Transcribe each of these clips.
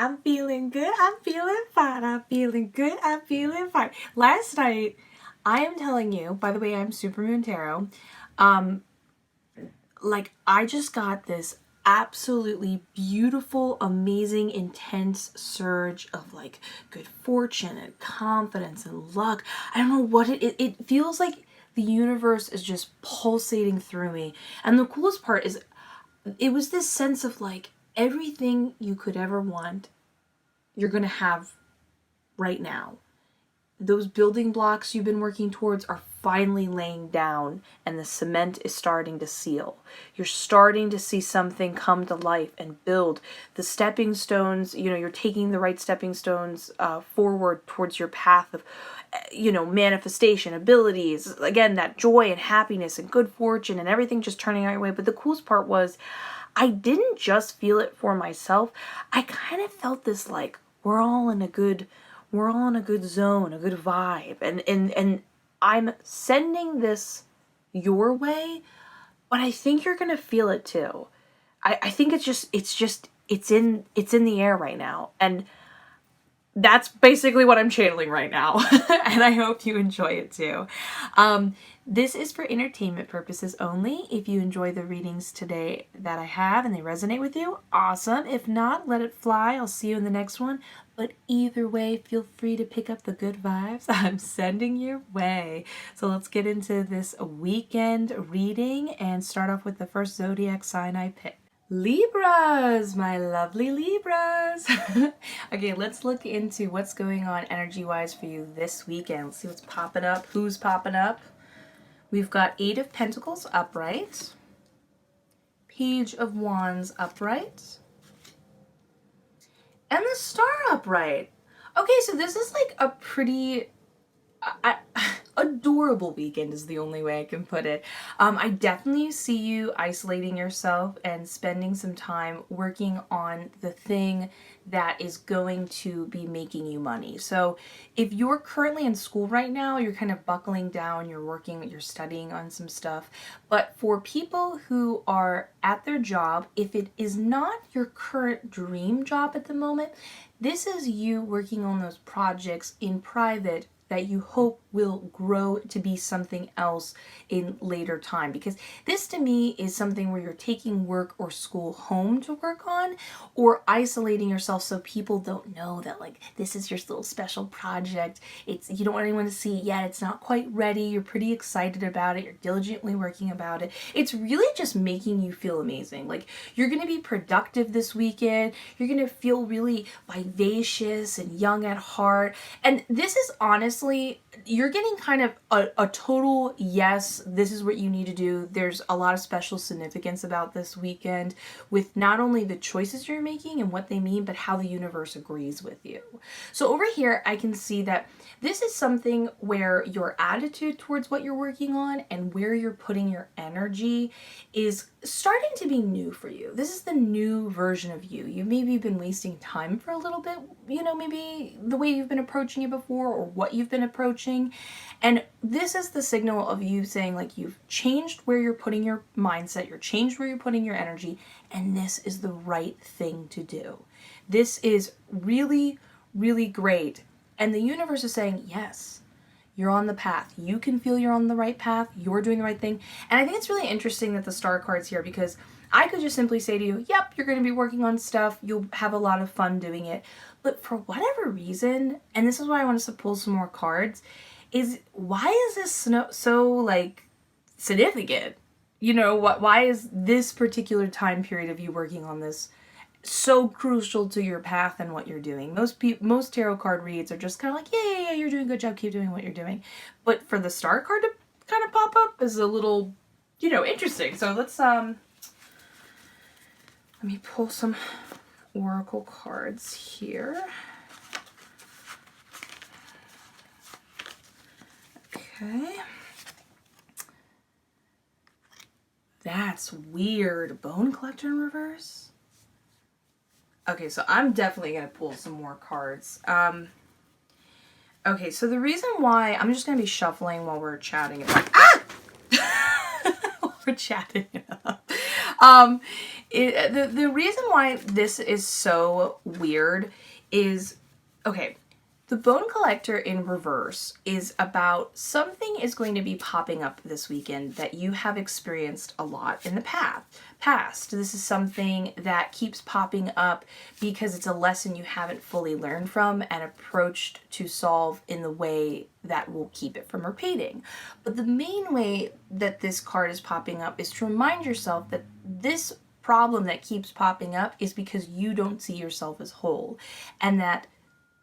I'm feeling good. I'm feeling fine. I'm feeling good. I'm feeling fine. Last night, I am telling you, by the way, I'm Supermoon Tarot. I just got this absolutely beautiful, amazing, intense surge of good fortune and confidence and luck. I don't know what it feels like the universe is just pulsating through me. And the coolest part is it was this sense of everything you could ever want, you're going to have right now. Those building blocks you've been working towards are finally laying down and the cement is starting to seal. You're starting to see something come to life and build. The stepping stones, you're taking the right stepping stones forward towards your path of, manifestation, abilities. Again, that joy and happiness and good fortune and everything just turning out your way. But the coolest part was I didn't just feel it for myself. I kind of felt this we're all in a good zone, a good vibe. And I'm sending this your way, but I think you're gonna feel it too. I think it's in the air right now. And that's basically what I'm channeling right now. And I hope you enjoy it too. This is for entertainment purposes only. If you enjoy the readings today that I have and they resonate with you, awesome. If not, let it fly. I'll see you in the next one. But either way, feel free to pick up the good vibes I'm sending your way. So let's get into this weekend reading and start off with the first zodiac sign I picked. Libras, my lovely Libras. Okay, let's look into what's going on energy-wise for you this weekend. Let's see what's popping up, who's popping up. We've got 8 of Pentacles upright, Page of Wands upright, and the Star upright. Okay, so this is a pretty adorable weekend is the only way I can put it. I definitely see you isolating yourself and spending some time working on the thing that is going to be making you money. So if you're currently in school right now, you're kind of buckling down, you're studying on some stuff. But for people who are at their job, if it is not your current dream job at the moment, this is you working on those projects in private that you hope will grow to be something else in later time. Because this to me is something where you're taking work or school home to work on, or isolating yourself so people don't know that this is your little special project. You don't want anyone to see it yet. It's not quite ready. You're pretty excited about it. You're diligently working about it. It's really just making you feel amazing. You're gonna be productive this weekend. You're gonna feel really vivacious and young at heart. And this is honestly, you're getting kind of a total yes, this is what you need to do. There's a lot of special significance about this weekend with not only the choices you're making and what they mean, but how the universe agrees with you. So over here, I can see that this is something where your attitude towards what you're working on and where you're putting your energy is starting to be new for you. This is the new version of you. You've maybe been wasting time for a little bit, maybe the way you've been approaching it before or what you've been approaching. And this is the signal of you saying you've changed where you're putting your mindset, you're changed where you're putting your energy, and this is the right thing to do. This is really, really great. And the universe is saying, yes, you're on the path. You can feel you're on the right path. You're doing the right thing. And I think it's really interesting that the Star card's here, because I could just simply say to you, yep, you're going to be working on stuff. You'll have a lot of fun doing it. But for whatever reason, and this is why I want us to pull some more cards, is why is this so significant? Why is this particular time period of you working on this so crucial to your path and what you're doing? Most tarot card reads are just kind of yeah, you're doing a good job, keep doing what you're doing. But for the Star card to kind of pop up is a little, interesting. So let's let me pull some oracle cards here. Okay. That's weird. Bone collector in reverse? Okay, so I'm definitely going to pull some more cards. Okay, so the reason why I'm just going to be shuffling while we're chatting it up. While we're chatting it up. The reason why this is so weird is, okay, the Bone Collector in reverse is about something is going to be popping up this weekend that you have experienced a lot in the past. This is something that keeps popping up because it's a lesson you haven't fully learned from and approached to solve in the way that will keep it from repeating. But the main way that this card is popping up is to remind yourself that this problem that keeps popping up is because you don't see yourself as whole, and that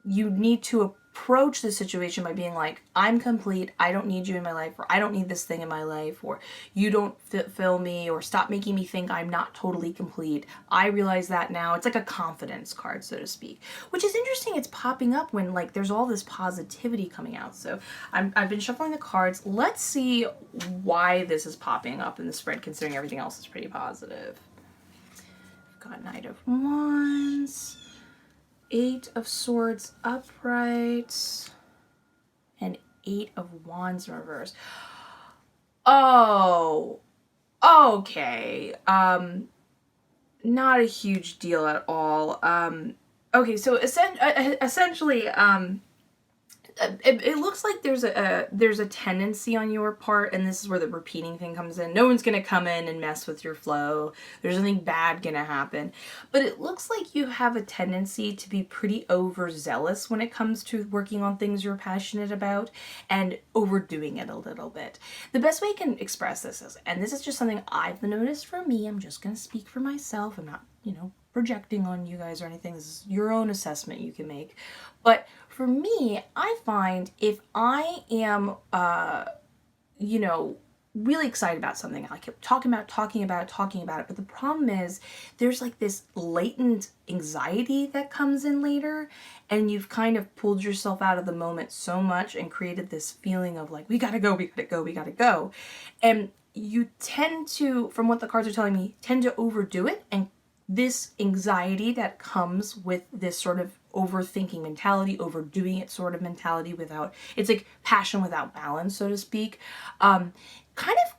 you need to approach the situation by being like, I'm complete, I don't need you in my life, or I don't need this thing in my life, or you don't fulfill me, or stop making me think I'm not totally complete. I realize that now. It's like a confidence card, so to speak, which is interesting. It's popping up when like there's all this positivity coming out. So I've been shuffling the cards. Let's see why this is popping up in the spread, considering everything else is pretty positive. We've got Knight of Wands, Eight of Swords upright, and Eight of Wands in reverse. Oh, okay. Not a huge deal at all. Okay, so essentially, it looks like there's a tendency on your part, and this is where the repeating thing comes in. No one's gonna come in and mess with your flow. There's nothing bad gonna happen. But it looks like you have a tendency to be pretty overzealous when it comes to working on things you're passionate about and overdoing it a little bit. The best way I can express this is, and this is just something I've noticed for me, I'm just gonna speak for myself. I'm not, projecting on you guys or anything. This is your own assessment you can make. But for me, I find if I am, really excited about something, I keep talking about it. But the problem is there's like this latent anxiety that comes in later, and you've kind of pulled yourself out of the moment so much and created this feeling of like, we gotta go. And you tend to, from what the cards are telling me, tend to overdo it, and this anxiety that comes with this sort of overthinking mentality, overdoing it sort of mentality it's like passion without balance, so to speak, kind of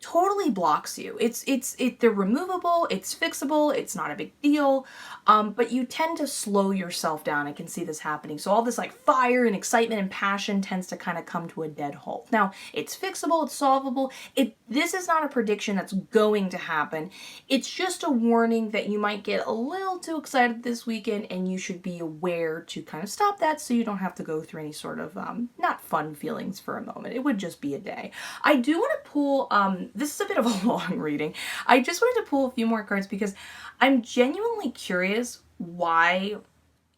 totally blocks you. They're removable, it's fixable, it's not a big deal, but you tend to slow yourself down. I can see this happening. So all this like fire and excitement and passion tends to kind of come to a dead halt. Now, it's fixable, it's solvable. This is not a prediction that's going to happen. It's just a warning that you might get a little too excited this weekend, and you should be aware to kind of stop that so you don't have to go through any sort of not fun feelings for a moment. It would just be a day. I do want to pull this is a bit of a long reading. I just wanted to pull a few more cards because I'm genuinely curious why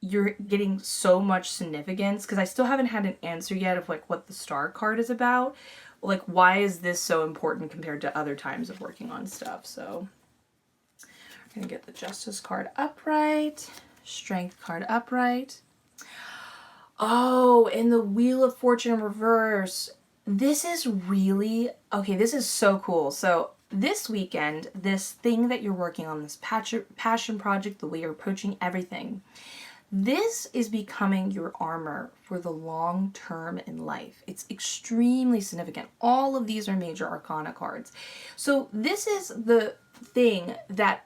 you're getting so much significance, because I still haven't had an answer yet of like what the Star card is about. Like, why is this so important compared to other times of working on stuff? So I'm going to get the Justice card upright, Strength card upright. Oh, and the Wheel of Fortune in reverse. This is really, okay, this is so cool. So this weekend, this thing that you're working on, this passion project, the way you're approaching everything, this is becoming your armor for the long term in life. It's extremely significant. All of these are major arcana cards. So this is the thing that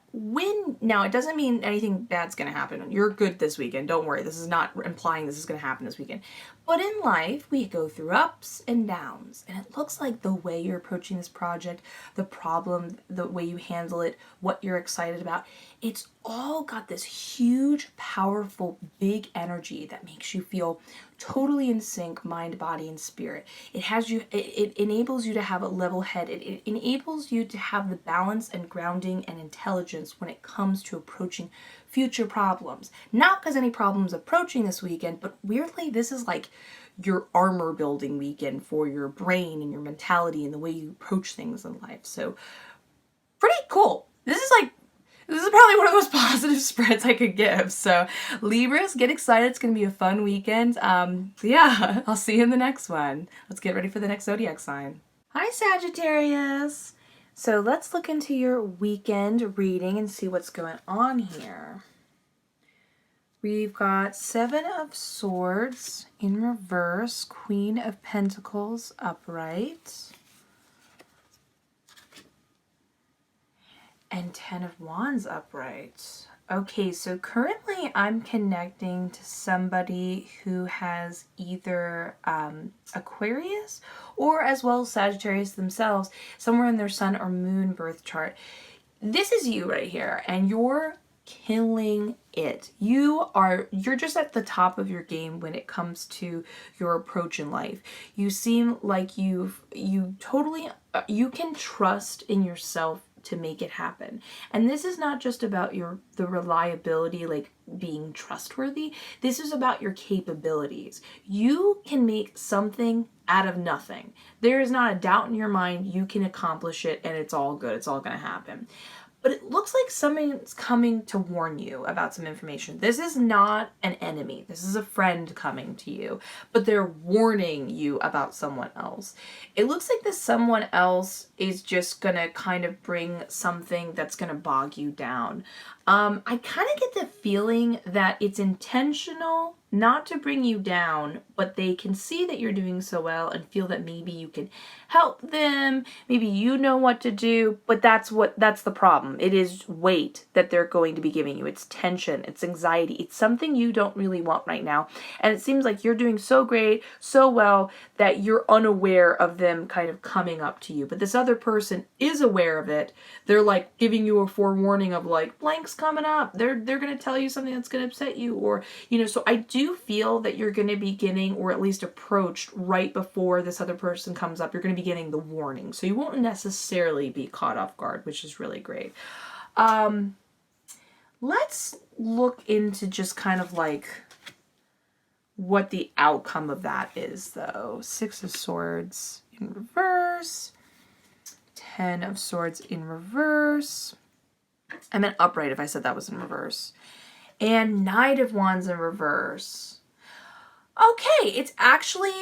now it doesn't mean anything bad's going to happen. You're good this weekend. Don't worry. This is not implying this is going to happen this weekend. But in life, we go through ups and downs. And it looks like the way you're approaching this project, the problem, the way you handle it, what you're excited about, it's all got this huge, powerful, big energy that makes you feel totally in sync, mind, body, and spirit. It enables you to have a level head. It enables you to have the balance and grounding and intelligence when it comes to approaching future problems. Not because any problem's approaching this weekend, but weirdly, this is like your armor building weekend for your brain and your mentality and the way you approach things in life. So pretty cool. This is probably one of the most positive spreads I could give. So Libras, get excited. It's going to be a fun weekend. Yeah, I'll see you in the next one. Let's get ready for the next Zodiac sign. Hi, Sagittarius. So let's look into your weekend reading and see what's going on here. We've got Seven of Swords in reverse, Queen of Pentacles upright, And 10 of Wands upright. Okay, so currently I'm connecting to somebody who has either Aquarius or as well as Sagittarius themselves, somewhere in their sun or moon birth chart. This is you right here, and you're killing it. You're just at the top of your game when it comes to your approach in life. You seem like you totally you can trust in yourself to make it happen. And this is not just about the reliability, like being trustworthy. This is about your capabilities. You can make something out of nothing. There is not a doubt in your mind you can accomplish it, and it's all good. It's all going to happen. But it looks like someone's coming to warn you about some information. This is not an enemy. This is a friend coming to you, but they're warning you about someone else. It looks like this someone else is just going to kind of bring something that's going to bog you down. I kind of get the feeling that it's intentional not to bring you down, but they can see that you're doing so well and feel that maybe you can help them, maybe you know what to do, but that's the problem. It is weight that they're going to be giving you. It's tension, it's anxiety, it's something you don't really want right now. And it seems like you're doing so great, so well, that you're unaware of them kind of coming up to you. But this other person is aware of it. They're like giving you a forewarning of like, blank's coming up. They're going to tell you something that's going to upset you, or, so I do feel that you're going to be getting, or at least approached right before this other person comes up. You're going to be getting the warning. So you won't necessarily be caught off guard, which is really great. Let's look into just kind of like what the outcome of that is, though. 6 of Swords in reverse. 10 of Swords in reverse. I meant upright if I said that was in reverse. And Knight of Wands in reverse. Okay, it's actually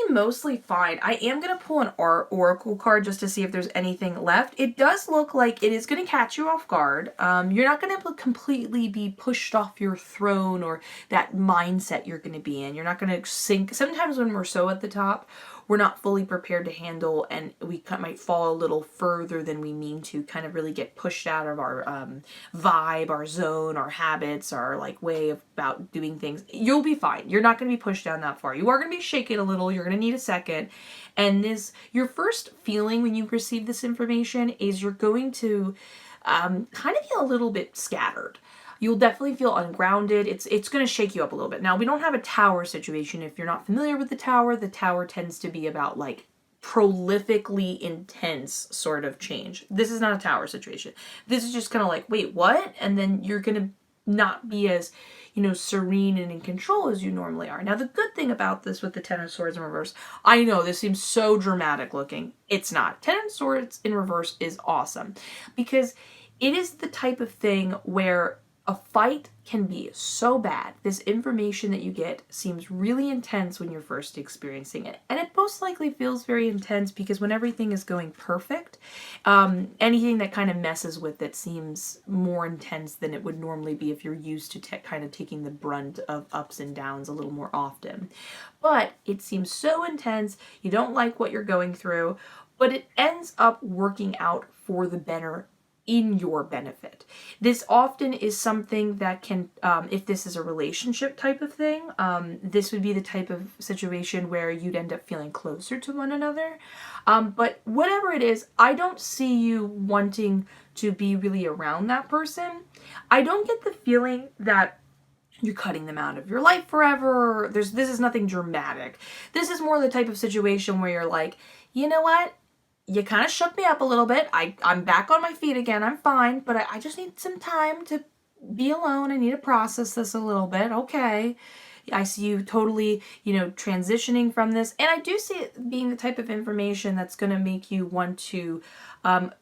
mostly fine. I am going to pull an oracle card just to see if there's anything left. It does look like it is going to catch you off guard. You're not going to completely be pushed off your throne or that mindset you're going to be in. You're not going to sink. Sometimes when we're so at the top, we're not fully prepared to handle, and we might fall a little further than we mean to, kind of really get pushed out of our vibe, our zone, our habits, our like way about doing things. You'll be fine. You're not going to be pushed down that far. You are going to be shaken a little. You're going to need a second. And your first feeling when you receive this information is you're going to kind of feel a little bit scattered. You'll definitely feel ungrounded. It's going to shake you up a little bit. Now, we don't have a tower situation. If you're not familiar with the tower tends to be about like prolifically intense sort of change. This is not a tower situation. This is just kind of like, wait, what? And then you're going to not be as, serene and in control as you normally are. Now, the good thing about this with the 10 of Swords in reverse, I know this seems so dramatic looking. It's not. 10 of Swords in reverse is awesome because it is the type of thing where a fight can be so bad. This information that you get seems really intense when you're first experiencing it. And it most likely feels very intense because when everything is going perfect, anything that kind of messes with it seems more intense than it would normally be if you're used to kind of taking the brunt of ups and downs a little more often. But it seems so intense, you don't like what you're going through, but it ends up working out for the better in your benefit. This often is something that can, if this is a relationship type of thing, this would be the type of situation where you'd end up feeling closer to one another. But whatever it is, I don't see you wanting to be really around that person. I don't get the feeling that you're cutting them out of your life forever. This is nothing dramatic. This is more the type of situation where you're like, you know what? You kind of shook me up a little bit. I'm back on my feet again. I'm fine, but I just need some time to be alone. I need to process this a little bit. Okay. I see you totally, transitioning from this. And I do see it being the type of information that's going to make you want to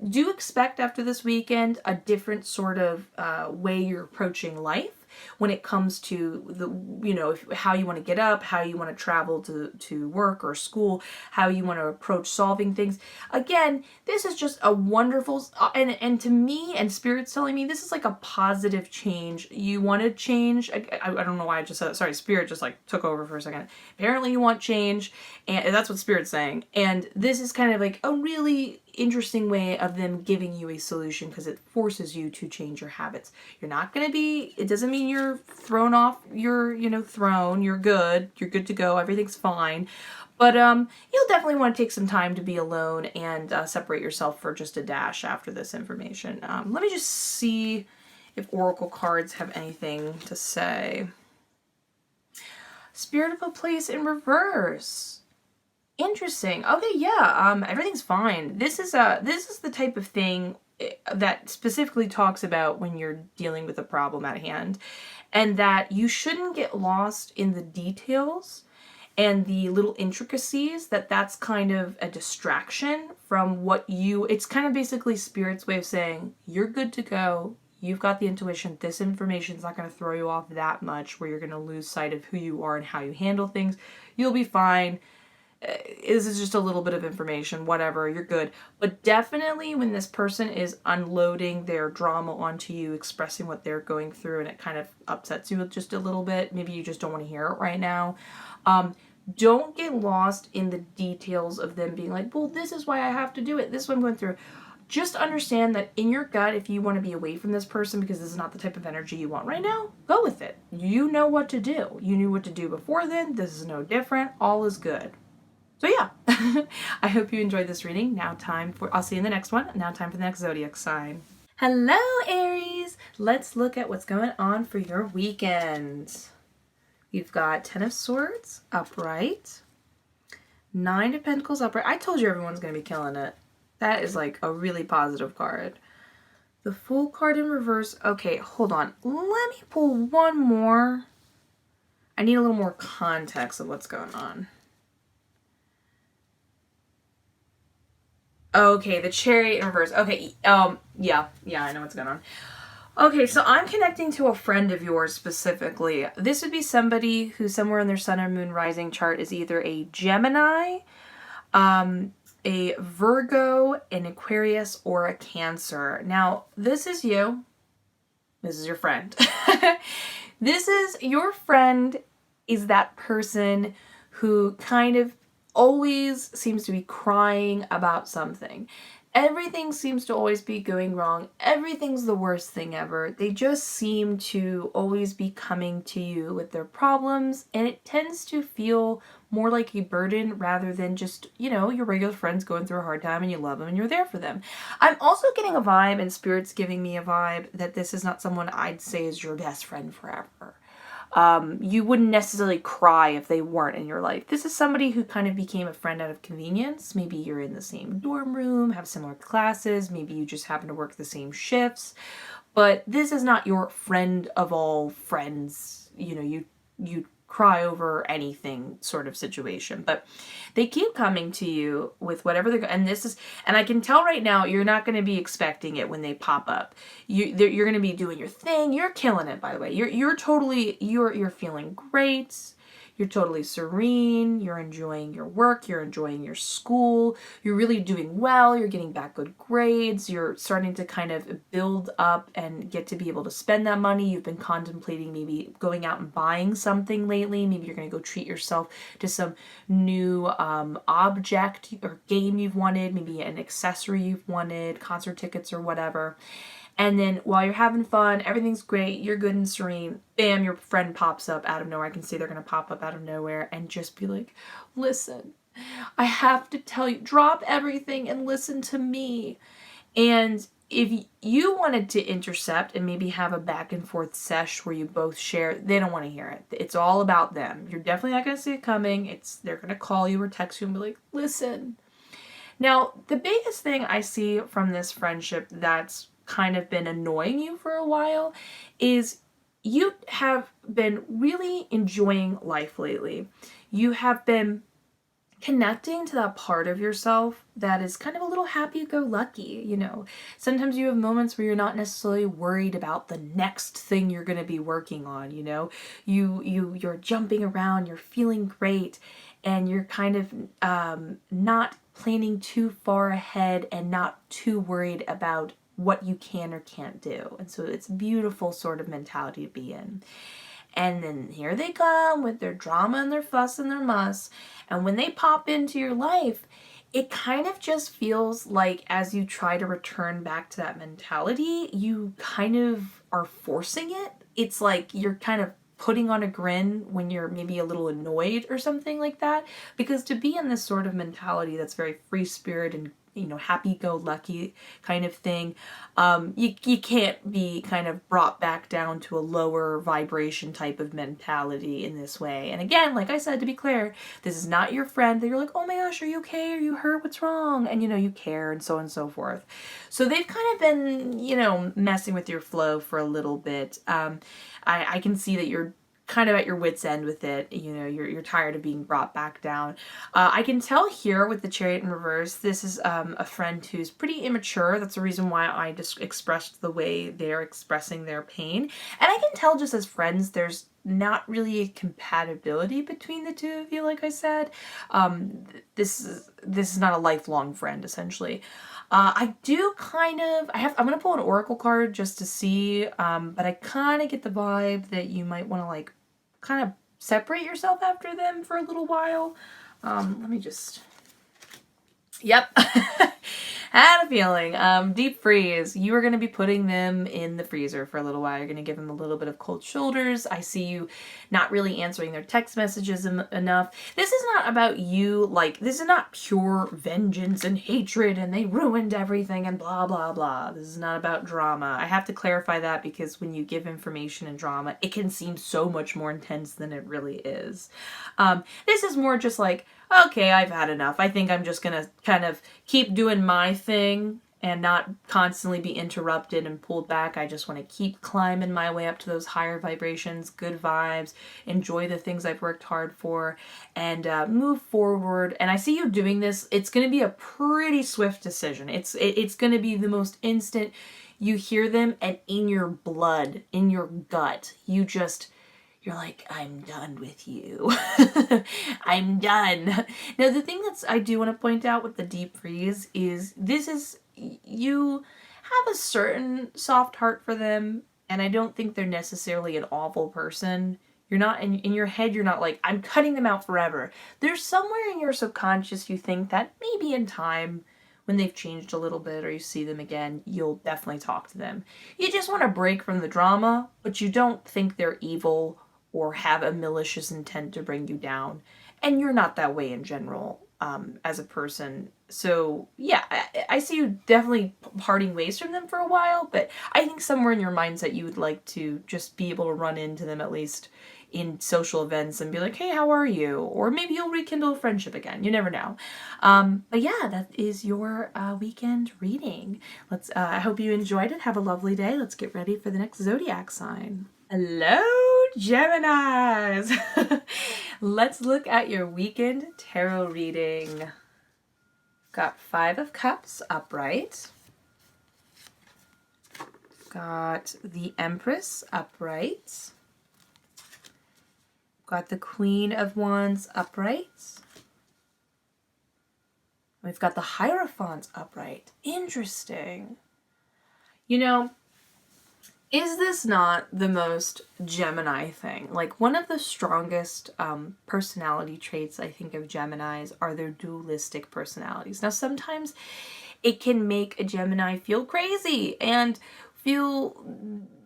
do expect after this weekend a different sort of way you're approaching life when it comes to how you want to get up, how you want to travel to work or school, how you want to approach solving things. Again, this is just a wonderful, and to me, and Spirit's telling me, this is like a positive change. You want to change. I don't know why I just said that. Sorry, Spirit just like took over for a second. Apparently you want change, and that's what Spirit's saying. And this is kind of like a really interesting way of them giving you a solution because it forces you to change your habits. You're not going to be, it doesn't mean you're thrown off your, throne. You're good to go. Everything's fine. But you'll definitely want to take some time to be alone and separate yourself for just a dash after this information. Let me just see if Oracle cards have anything to say. Spirit of a place in reverse. Interesting. Okay, yeah. Everything's fine. This is the type of thing that specifically talks about when you're dealing with a problem at hand, and that you shouldn't get lost in the details and the little intricacies. That's kind of a distraction from what it's kind of basically Spirit's way of saying you're good to go. You've got the intuition. This information is not going to throw you off that much where you're going to lose sight of who you are and how you handle things. You'll be fine. This is just a little bit of information, whatever, you're good. But definitely when this person is unloading their drama onto you, expressing what they're going through, and it kind of upsets you just a little bit, maybe you just don't want to hear it right now, don't get lost in the details of them being like, well, this is why I have to do it, this is what I'm going through. Just understand that in your gut, if you want to be away from this person because this is not the type of energy you want right now, go with it. You know what to do. You knew what to do before then. This is no different. All is good. So yeah, I hope you enjoyed this reading. I'll see you in the next one. Now time for the next zodiac sign. Hello, Aries. Let's look at what's going on for your weekend. You've got 10 of Swords upright, 9 of Pentacles upright. I told you everyone's going to be killing it. That is like a really positive card. The Fool card in reverse. Okay, hold on. Let me pull one more. I need a little more context of what's going on. Okay, the Chariot in reverse. Okay, yeah, I know what's going on. Okay, so I'm connecting to a friend of yours specifically. This would be somebody who somewhere in their Sun or Moon rising chart is either a Gemini, a Virgo, an Aquarius, or a Cancer. Now, this is you. This is your friend. This is your friend is that person who kind of always seems to be crying about something. Everything seems to always be going wrong. Everything's the worst thing ever. They just seem to always be coming to you with their problems, and it tends to feel more like a burden rather than just, your regular friends going through a hard time and you love them and you're there for them. I'm also getting a vibe, and Spirit's giving me a vibe, that this is not someone I'd say is your best friend forever. You wouldn't necessarily cry if they weren't in your life. This is somebody who kind of became a friend out of convenience. Maybe you're in the same dorm room, have similar classes, maybe you just happen to work the same shifts, but this is not your friend of all friends, you cry over anything sort of situation. But they keep coming to you with whatever they're, and I can tell right now you're not going to be expecting it when they pop up. You're going to be doing your thing. You're killing it, by the way. You're feeling great. You're totally serene. You're enjoying your work. You're enjoying your school. You're really doing well. You're getting back good grades. You're starting to kind of build up and get to be able to spend that money. You've been contemplating maybe going out and buying something lately. Maybe you're going to go treat yourself to some new object or game you've wanted, maybe an accessory you've wanted, concert tickets or whatever. And then while you're having fun, everything's great, you're good and serene, bam, your friend pops up out of nowhere. I can see they're going to pop up out of nowhere and just be like, listen, I have to tell you, drop everything and listen to me. And if you wanted to intercept and maybe have a back and forth sesh where you both share, they don't want to hear it. It's all about them. You're definitely not going to see it coming. They're going to call you or text you and be like, listen. Now, the biggest thing I see from this friendship that's kind of been annoying you for a while is you have been really enjoying life lately. You have been connecting to that part of yourself that is kind of a little happy-go-lucky, Sometimes you have moments where you're not necessarily worried about the next thing you're going to be working on, You're jumping around, you're feeling great, and you're kind of not planning too far ahead and not too worried about what you can or can't do. And so it's a beautiful sort of mentality to be in. And then here they come with their drama and their fuss and their muss. And when they pop into your life, it kind of just feels like as you try to return back to that mentality, you kind of are forcing it. It's like you're kind of putting on a grin when you're maybe a little annoyed or something like that. Because to be in this sort of mentality that's very free spirit and, you know, happy-go-lucky kind of thing, you can't be kind of brought back down to a lower vibration type of mentality in this way. And again, like I said, to be clear, this is not your friend that you're like, oh my gosh, are you okay? Are you hurt? What's wrong? And, you know, you care and so on and so forth. So they've kind of been, you know, messing with your flow for a little bit. I can see that you're kind of at your wit's end with it. You know, you're tired of being brought back down. I can tell here with the Chariot in reverse, this is a friend who's pretty immature. That's the reason why I just expressed the way they're expressing their pain. And I can tell just as friends, there's not really a compatibility between the two of you, like I said. This is not a lifelong friend, essentially. I do kind of, I'm going to pull an oracle card just to see, but I kind of get the vibe that you might want to like kind of separate yourself after them for a little while. Let me just, yep. Had a feeling. Deep freeze. You are going to be putting them in the freezer for a little while. You're going to give them a little bit of cold shoulders. I see you not really answering their text messages enough. This is not about you, like, this is not pure vengeance and hatred and they ruined everything and blah, blah, blah. This is not about drama. I have to clarify that because when you give information and drama, it can seem so much more intense than it really is. This is more just like, okay, I've had enough. I think I'm just gonna kind of keep doing my thing and not constantly be interrupted and pulled back. I just want to keep climbing my way up to those higher vibrations, good vibes, enjoy the things I've worked hard for, and move forward. And I see you doing this. It's going to be a pretty swift decision. It's going to be the most instant. You hear them and in your blood, in your gut, you're like, I'm done with you. I'm done. Now, the thing I do want to point out with the deep freeze is you have a certain soft heart for them, and I don't think they're necessarily an awful person. You're not, in your head, you're not like, I'm cutting them out forever. There's somewhere in your subconscious you think that maybe in time, when they've changed a little bit or you see them again, you'll definitely talk to them. You just want to break from the drama, but you don't think they're evil or have a malicious intent to bring you down. And you're not that way in general as a person. So yeah, I see you definitely parting ways from them for a while, but I think somewhere in your mindset you would like to just be able to run into them at least in social events and be like, hey, how are you? Or maybe you'll rekindle a friendship again. You never know. But yeah, that is your weekend reading. I hope you enjoyed it. Have a lovely day. Let's get ready for the next Zodiac sign. Hello, Geminis! Let's look at your weekend tarot reading. Got 5 of Cups upright. Got the Empress upright. Got the Queen of Wands upright. We've got the Hierophant upright. Interesting. You know, is this not the most Gemini thing? Like, one of the strongest personality traits I think of Geminis are their dualistic personalities. Now, sometimes it can make a Gemini feel crazy and feel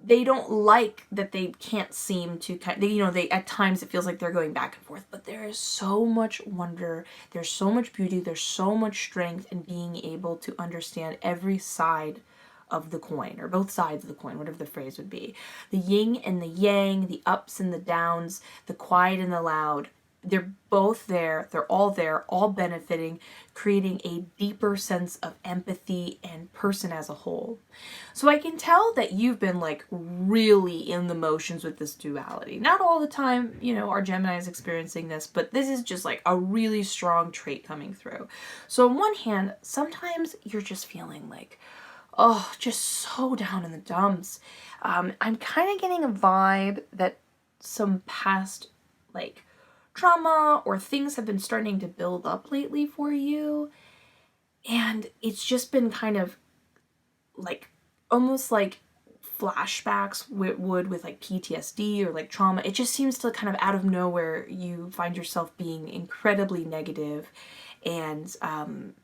they don't like that they can't seem to they at times it feels like they're going back and forth, but there is so much wonder, there's so much beauty, there's so much strength in being able to understand every side of the coin, or both sides of the coin, whatever the phrase would be. The yin and the yang, the ups and the downs, the quiet and the loud. They're both there. They're all there, all benefiting, creating a deeper sense of empathy and person as a whole. So I can tell that you've been like really in the motions with this duality. Not all the time, our Gemini is experiencing this, but this is just like a really strong trait coming through. So on one hand, sometimes you're just feeling like, oh, just so down in the dumps. I'm kind of getting a vibe that some past, trauma or things have been starting to build up lately for you. And it's just been kind of, almost like flashbacks would with, PTSD or, trauma. It just seems to kind of out of nowhere, you find yourself being incredibly negative and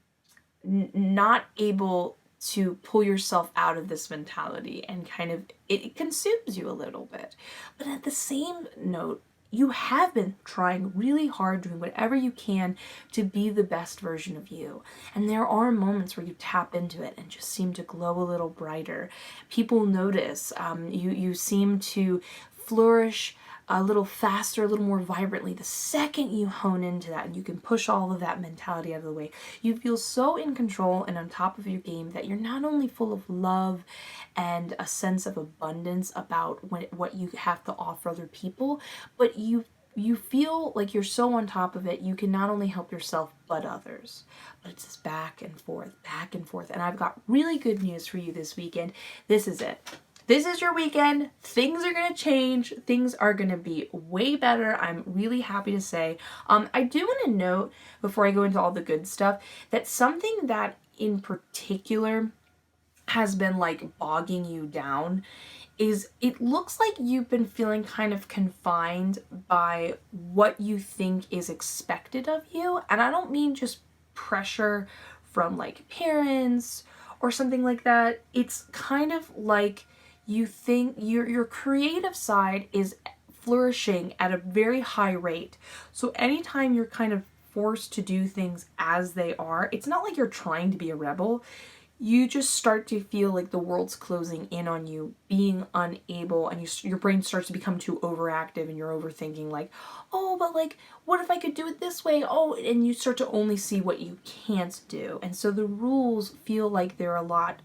not able to pull yourself out of this mentality, and kind of it consumes you a little bit. But at the same note, you have been trying really hard, doing whatever you can to be the best version of you. And there are moments where you tap into it and just seem to glow a little brighter. People notice. You seem to flourish a little faster, a little more vibrantly the second you hone into that, and you can push all of that mentality out of the way. You feel so in control and on top of your game that you're not only full of love and a sense of abundance about what you have to offer other people, but you feel like you're so on top of it, you can not only help yourself but others. But it's just back and forth, back and forth. And I've got really good news for you this weekend. This is it. This is your weekend. Things are going to change. Things are going to be way better. I'm really happy to say. I do want to note, before I go into all the good stuff, that something that in particular has been like bogging you down is it looks like you've been feeling kind of confined by what you think is expected of you. And I don't mean just pressure from like parents or something like that. It's kind of like you think your creative side is flourishing at a very high rate. So anytime you're kind of forced to do things as they are, it's not like you're trying to be a rebel. You just start to feel like the world's closing in on you, being unable, and your brain starts to become too overactive, and you're overthinking like, oh, but like, what if I could do it this way? Oh, and you start to only see what you can't do. And so the rules feel like they're a lot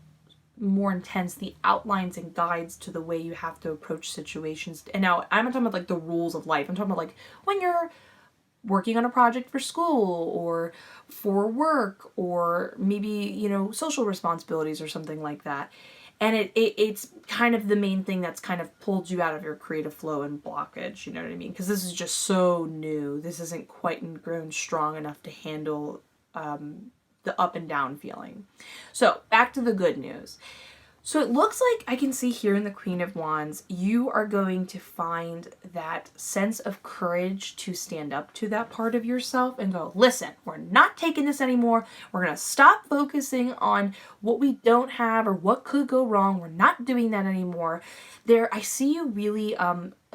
more intense, the outlines and guides to the way you have to approach situations. And now I'm not talking about like the rules of life. I'm talking about like when you're working on a project for school or for work, or maybe, you know, social responsibilities or something like that. And it's kind of the main thing that's kind of pulled you out of your creative flow and blockage, you know what I mean? Because this is just so new. This isn't quite grown strong enough to handle the up and down feeling. So back to the good news. So it looks like I can see here in the Queen of Wands, you are going to find that sense of courage to stand up to that part of yourself and go, listen, we're not taking this anymore. We're going to stop focusing on what we don't have or what could go wrong. We're not doing that anymore. I see you really,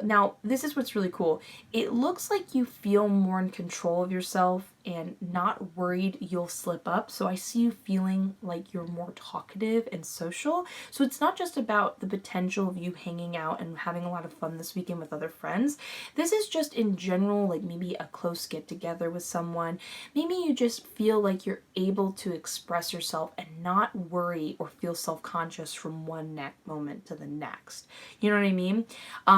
now this is what's really cool. It looks like you feel more in control of yourself and not worried you'll slip up. So I see you feeling like you're more talkative and social. So it's not just about the potential of you hanging out and having a lot of fun this weekend with other friends. This is just in general, like maybe a close get together with someone. Maybe you just feel like you're able to express yourself and not worry or feel self-conscious from one moment to the next. You know what I mean?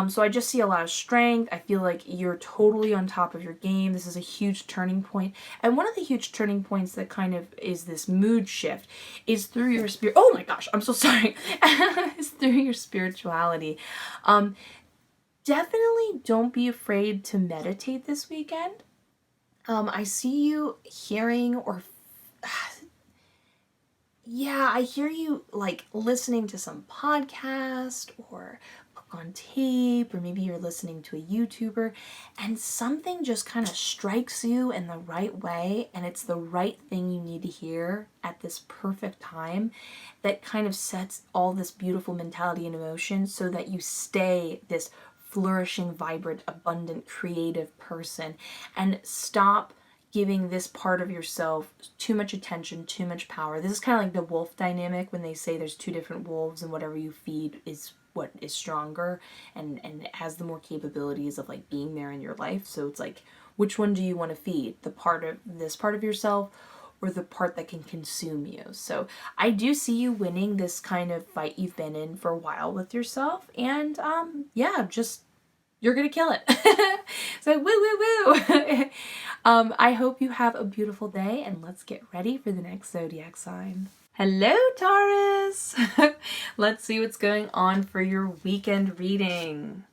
So I just see a lot of strength. I feel like you're totally on top of your game. This is a huge turning point. And one of the huge turning points that kind of is this mood shift is through your spirit. Oh my gosh, I'm so sorry. It's through your spirituality. Definitely don't be afraid to meditate this weekend. I see you hearing or yeah, I hear you like listening to some podcast or book on tape, or maybe you're listening to a YouTuber and something just kind of strikes you in the right way, and it's the right thing you need to hear at this perfect time that kind of sets all this beautiful mentality and emotion so that you stay this flourishing, vibrant, abundant, creative person and stop giving this part of yourself too much attention, too much power. This is kind of like the wolf dynamic when they say there's two different wolves and whatever you feed is what is stronger and it has the more capabilities of like being there in your life. So it's like, which one do you want to feed? The part of this part of yourself or the part that can consume you? So I do see you winning this kind of fight you've been in for a while with yourself, and yeah, just you're gonna kill it. So woo woo woo. I hope you have a beautiful day, and let's get ready for the next zodiac sign. Hello, Taurus. Let's see what's going on for your weekend reading.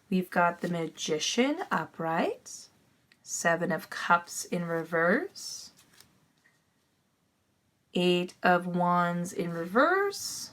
We've got the Magician upright, Seven of Cups in reverse, Eight of Wands in reverse,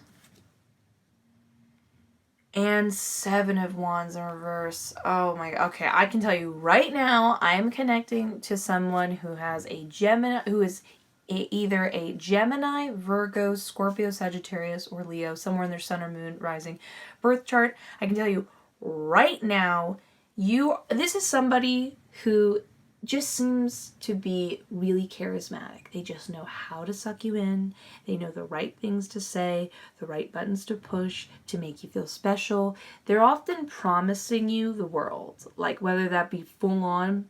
and Seven of Wands in reverse. Oh my god. Okay, I can tell you right now, I am connecting to someone who has a Gemini, who is either a Gemini, Virgo, Scorpio, Sagittarius, or Leo, somewhere in their sun or moon rising birth chart. I can tell you right now, this is somebody who just seems to be really charismatic. They just know how to suck you in. They know the right things to say, the right buttons to push to make you feel special. They're often promising you the world, like whether that be full-on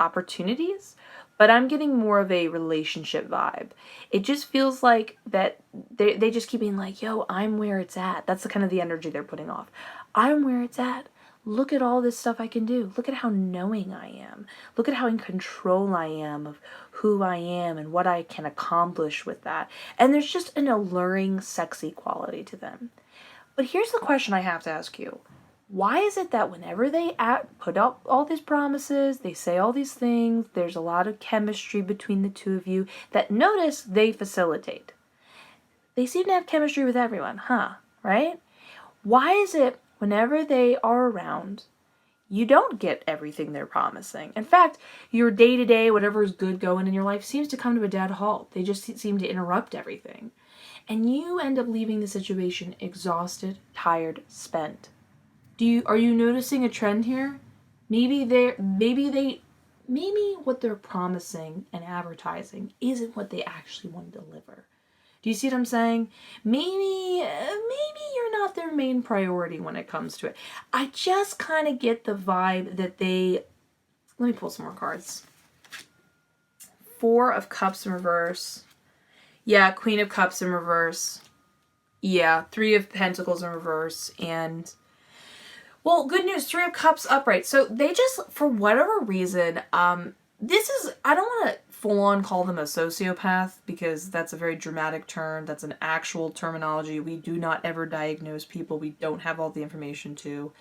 opportunities, but I'm getting more of a relationship vibe. It just feels like that they just keep being like, yo, I'm where it's at. That's the kind of the energy they're putting off. I'm where it's at. Look at all this stuff I can do. Look at how knowing I am. Look at how in control I am of who I am and what I can accomplish with that. And there's just an alluring, sexy quality to them. But here's the question I have to ask you. Why is it that whenever they put up all these promises, they say all these things, there's a lot of chemistry between the two of you, that notice they facilitate? They seem to have chemistry with everyone, huh? Right? Why is it whenever they are around, you don't get everything they're promising? In fact, your day-to-day, whatever is good going in your life, seems to come to a dead halt. They just seem to interrupt everything. And you end up leaving the situation exhausted, tired, spent. Are you noticing a trend here? Maybe what they're promising and advertising isn't what they actually want to deliver. Do you see what I'm saying? Maybe you're not their main priority when it comes to it. I just kind of get the vibe that let me pull some more cards. Four of Cups in reverse. Yeah, Queen of Cups in reverse. Yeah, Three of Pentacles in reverse. And, well, good news, Three of Cups upright. So they just, for whatever reason, I don't want to full-on call them a sociopath because that's a very dramatic term. That's an actual terminology. We do not ever diagnose people we don't have all the information to,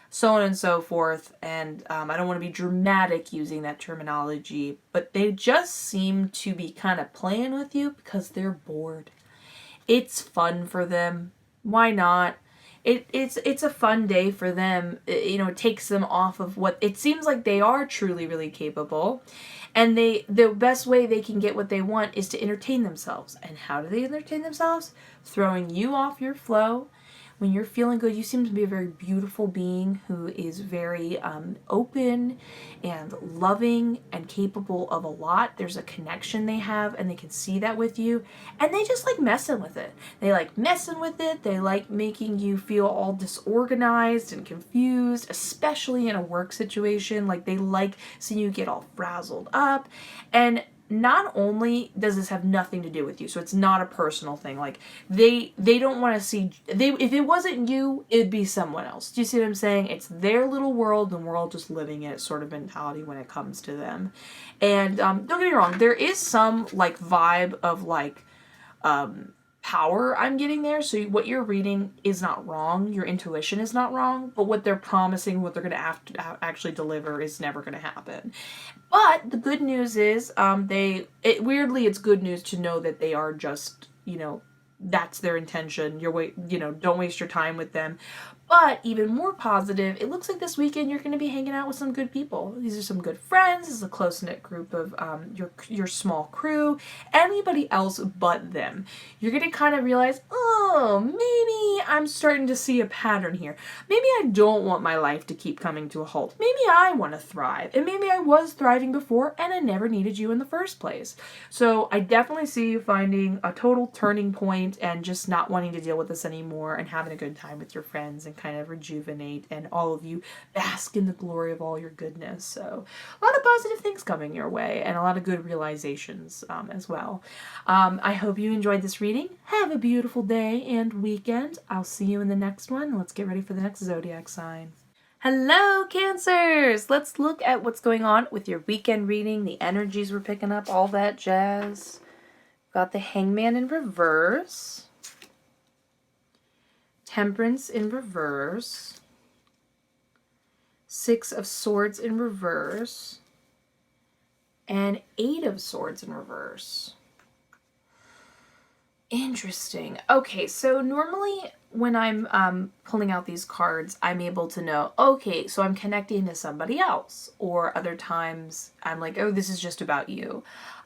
so on and so forth. And I don't want to be dramatic using that terminology, but they just seem to be kind of playing with you because they're bored. It's fun for them. Why not? It's a fun day for them. It takes them off of what it seems like they are truly really capable, and the best way they can get what they want is to entertain themselves. And how do they entertain themselves? Throwing you off your flow. When you're feeling good, you seem to be a very beautiful being who is very open and loving and capable of a lot. There's a connection they have, and they can see that with you. And they just like messing with it. They like messing with it. They like making you feel all disorganized and confused, especially in a work situation. Like they like seeing you get all frazzled up. And not only does this have nothing to do with you, so it's not a personal thing. Like they don't want to see if it wasn't you, it'd be someone else. Do you see what I'm saying? It's their little world, and we're all just living it sort of mentality when it comes to them. And don't get me wrong, there is some like vibe of like power I'm getting there. So what you're reading is not wrong. Your intuition is not wrong, but what they're promising, what they're going to have to actually deliver is never going to happen. But the good news is weirdly it's good news to know that they are just, that's their intention. Don't waste your time with them. But even more positive, it looks like this weekend you're going to be hanging out with some good people. These are some good friends. This is a close-knit group of your small crew. Anybody else but them. You're going to kind of realize, oh, maybe I'm starting to see a pattern here. Maybe I don't want my life to keep coming to a halt. Maybe I want to thrive. And maybe I was thriving before and I never needed you in the first place. So I definitely see you finding a total turning point and just not wanting to deal with this anymore and having a good time with your friends and kind of rejuvenate, and all of you bask in the glory of all your goodness. So a lot of positive things coming your way and a lot of good realizations as well. I hope you enjoyed this reading. Have a beautiful day and weekend. I'll see you in the next one. Let's get ready for the next zodiac sign. Hello, Cancers! Let's look at what's going on with your weekend reading, the energies we're picking up, all that jazz. Got the Hangman in reverse. Temperance in reverse. Six of Swords in reverse. And Eight of Swords in reverse. Interesting. Okay, so normally when I'm pulling out these cards, I'm able to know, okay, so I'm connecting to somebody else. Or other times I'm like, oh, this is just about you.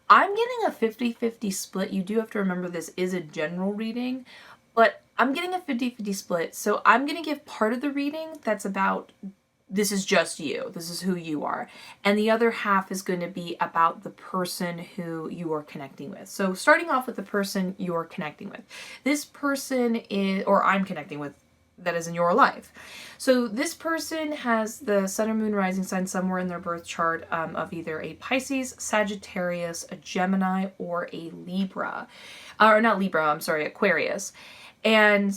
I'm getting a 50-50 split. You do have to remember this is a general reading, but I'm getting a 50-50 split. So I'm going to give part of the reading that's about this is just you. This is who you are. And the other half is going to be about the person who you are connecting with. So starting off with the person you're connecting with. This person is, or I'm connecting with, that is in your life. So this person has the sun or moon rising sign somewhere in their birth chart of either a Pisces, Sagittarius, a Gemini, or a Libra. Or not Libra, I'm sorry, Aquarius. And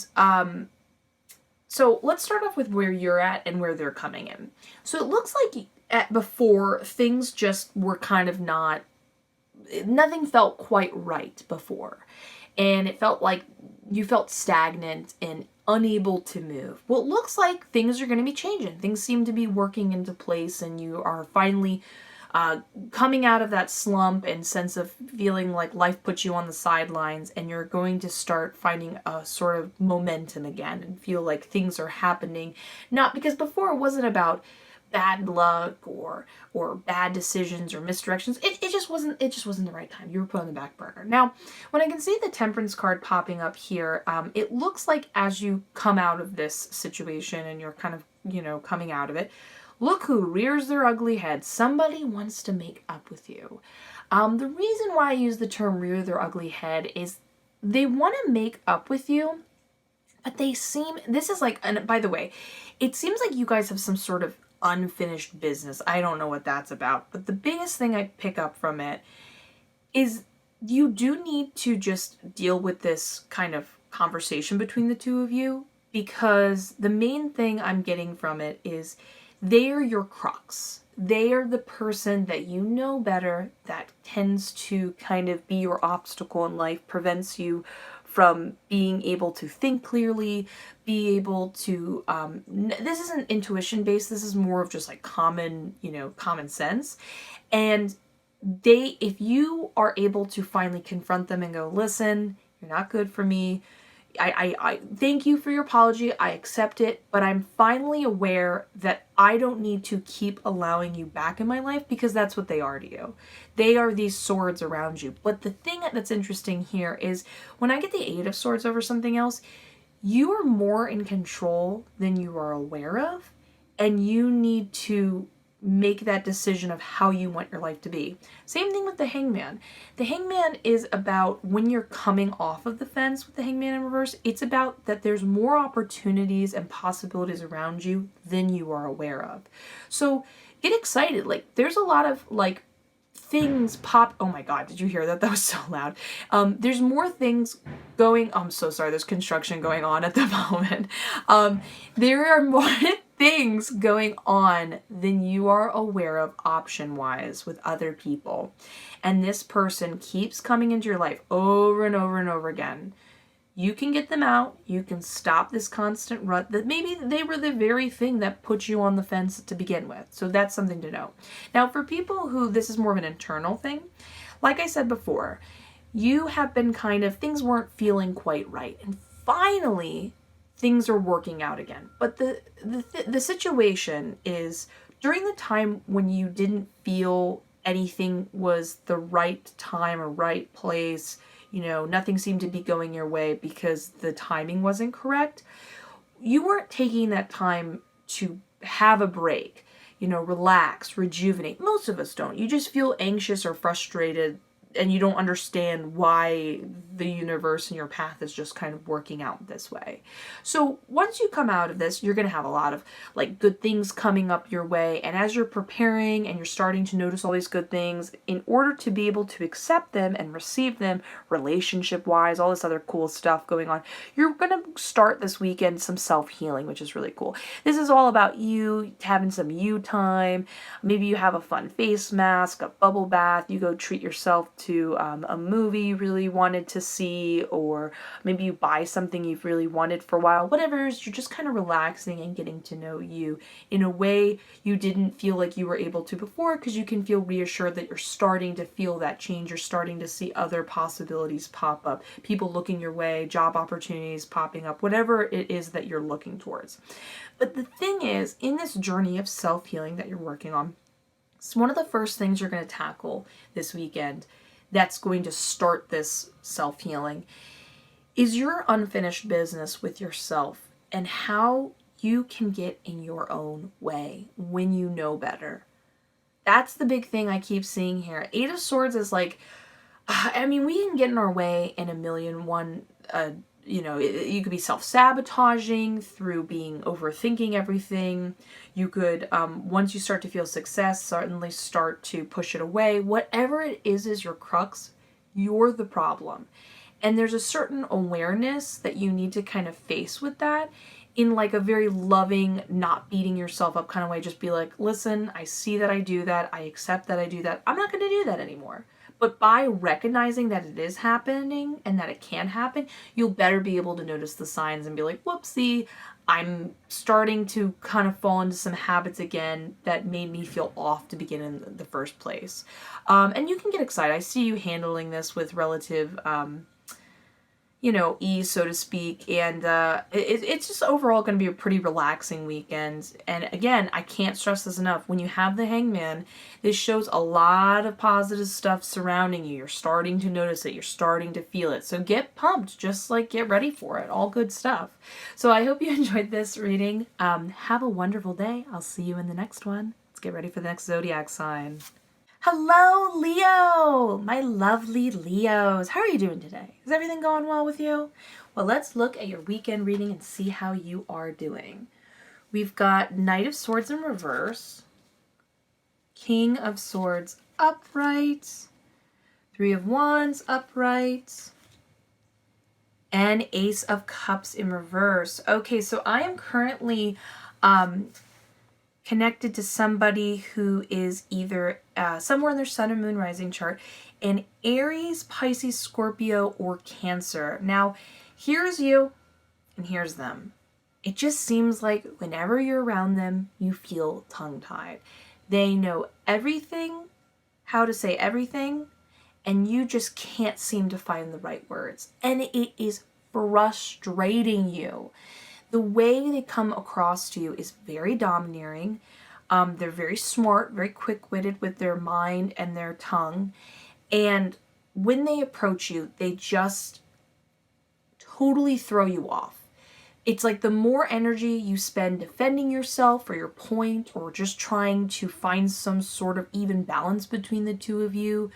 so let's start off with where you're at and where they're coming in. So it looks like before, things just were kind of nothing felt quite right before. And it felt like you felt stagnant and unable to move. Well, it looks like things are going to be changing. Things seem to be working into place, and you are finally coming out of that slump and sense of feeling like life puts you on the sidelines, and you're going to start finding a sort of momentum again and feel like things are happening. Not because before it wasn't about bad luck or bad decisions or misdirections. It just wasn't the right time. You were put on the back burner. Now, when I can see the Temperance card popping up here, it looks like as you come out of this situation and you're kind of, coming out of it, look who rears their ugly head. Somebody wants to make up with you. The reason why I use the term rear their ugly head is they want to make up with you, but this is like, and by the way, it seems like you guys have some sort of unfinished business. I don't know what that's about, but the biggest thing I pick up from it is you do need to just deal with this kind of conversation between the two of you, because the main thing I'm getting from it is they are your crux. They are the person that you know better, that tends to kind of be your obstacle in life, prevents you from being able to think clearly, be able to, this isn't intuition based, this is more of just like common sense. And if you are able to finally confront them and go, listen, you're not good for me. I thank you for your apology. I accept it, but I'm finally aware that I don't need to keep allowing you back in my life, because that's what they are to you. They are these swords around you. But the thing that's interesting here is when I get the Eight of Swords over something else, you are more in control than you are aware of, and you need to make that decision of how you want your life to be. Same thing with the Hangman. The Hangman is about when you're coming off of the fence with the Hangman in reverse, it's about that there's more opportunities and possibilities around you than you are aware of. So get excited. Like, there's a lot of things pop. Oh my God, did you hear that? That was so loud. There's more things going. I'm so sorry. There's construction going on at the moment. There are more things going on than you are aware of option-wise with other people. And this person keeps coming into your life over and over and over again. You can get them out. You can stop this constant rut that maybe they were the very thing that put you on the fence to begin with. So that's something to know. Now, for people who this is more of an internal thing, like I said before, you have been things weren't feeling quite right. And finally, things are working out again. But the situation is during the time when you didn't feel anything was the right time or right place, nothing seemed to be going your way because the timing wasn't correct. You weren't taking that time to have a break, relax, rejuvenate. Most of us don't. You just feel anxious or frustrated, and you don't understand why the universe and your path is just kind of working out this way. So once you come out of this, you're going to have a lot of good things coming up your way. And as you're preparing and you're starting to notice all these good things, in order to be able to accept them and receive them relationship wise, all this other cool stuff going on, you're going to start this weekend some self-healing, which is really cool. This is all about you having some you time. Maybe you have a fun face mask, a bubble bath, you go treat yourself. to a movie you really wanted to see, or maybe you buy something you've really wanted for a while. Whatever it is, you're just kind of relaxing and getting to know you in a way you didn't feel like you were able to before, because you can feel reassured that you're starting to feel that change. You're starting to see other possibilities pop up, people looking your way, job opportunities popping up, whatever it is that you're looking towards. But the thing is, in this journey of self-healing that you're working on, it's one of the first things you're going to tackle this weekend that's going to start this self-healing is your unfinished business with yourself and how you can get in your own way when you know better. That's the big thing I keep seeing here. Eight of Swords is like, I mean, we can get in our way in a million one, you could be self-sabotaging through being overthinking everything. You could, once you start to feel success, suddenly start to push it away. Whatever it is your crux. You're the problem. And there's a certain awareness that you need to kind of face with that in like a very loving, not beating yourself up kind of way. Just be like, listen, I see that I do that. I accept that I do that. I'm not going to do that anymore. But by recognizing that it is happening and that it can happen, you'll better be able to notice the signs and be like, whoopsie, I'm starting to kind of fall into some habits again that made me feel off to begin in the first place. And you can get excited. I see you handling this with relative ease, so to speak. And it's just overall going to be a pretty relaxing weekend. And again, I can't stress this enough. When you have the Hangman, this shows a lot of positive stuff surrounding you. You're starting to notice it. You're starting to feel it. So get pumped. Just like get ready for it. All good stuff. So I hope you enjoyed this reading. Have a wonderful day. I'll see you in the next one. Let's get ready for the next Zodiac sign. Hello, Leo! My lovely Leos. How are you doing today? Is everything going well with you? Well, let's look at your weekend reading and see how you are doing. We've got Knight of Swords in reverse, King of Swords upright, Three of Wands upright, and Ace of Cups in reverse. Okay, so I am currently connected to somebody who is either somewhere in their sun and moon rising chart in Aries, Pisces, Scorpio, or Cancer. Now, here's you and here's them. It just seems like whenever you're around them, you feel tongue-tied. They know everything, how to say everything, and you just can't seem to find the right words. And it is frustrating you. The way they come across to you is very domineering. They're very smart, very quick-witted with their mind and their tongue. And when they approach you, they just totally throw you off. It's like the more energy you spend defending yourself or your point or just trying to find some sort of even balance between the two of you,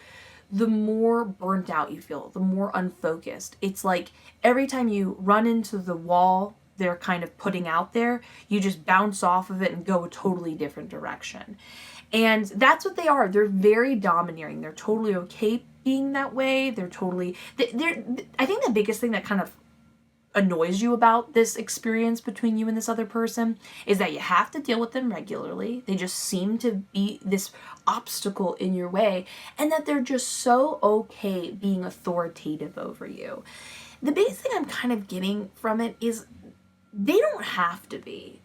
the more burnt out you feel, the more unfocused. It's like every time you run into the wall they're kind of putting out there, you just bounce off of it and go a totally different direction. And that's what they are. They're very domineering. They're totally okay being that way. I think the biggest thing that kind of annoys you about this experience between you and this other person is that you have to deal with them regularly. They just seem to be this obstacle in your way, and that they're just so okay being authoritative over you. The biggest thing I'm kind of getting from it is they don't have to be.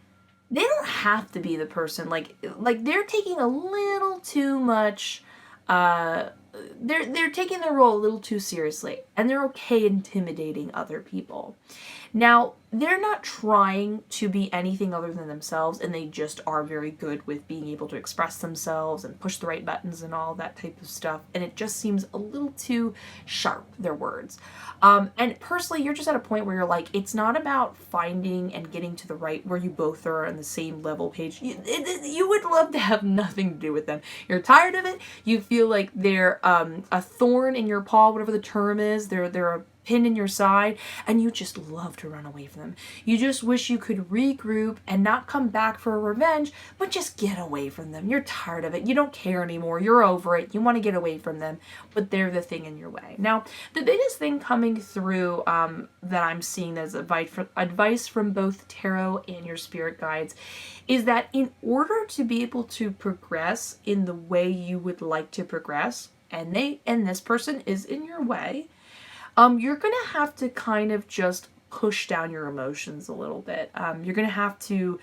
They don't have to be the person. Like they're taking a little too much, they're taking their role a little too seriously, and they're okay intimidating other people. Now, they're not trying to be anything other than themselves, and they just are very good with being able to express themselves and push the right buttons and all that type of stuff, and it just seems a little too sharp, their words. And personally, you're just at a point where you're like, it's not about finding and getting to the right, where you both are on the same level page. You would love to have nothing to do with them. You're tired of it. You feel like they're a thorn in your paw, whatever the term is. They're a pin in your side, and you just love to run away from them. You just wish you could regroup and not come back for a revenge, but just get away from them. You're tired of it. You don't care anymore. You're over it. You want to get away from them, but they're the thing in your way. Now, the biggest thing coming through that I'm seeing as advice from both tarot and your spirit guides is that in order to be able to progress in the way you would like to progress, and this person is in your way, you're going to have to kind of just push down your emotions a little bit. You're going to have to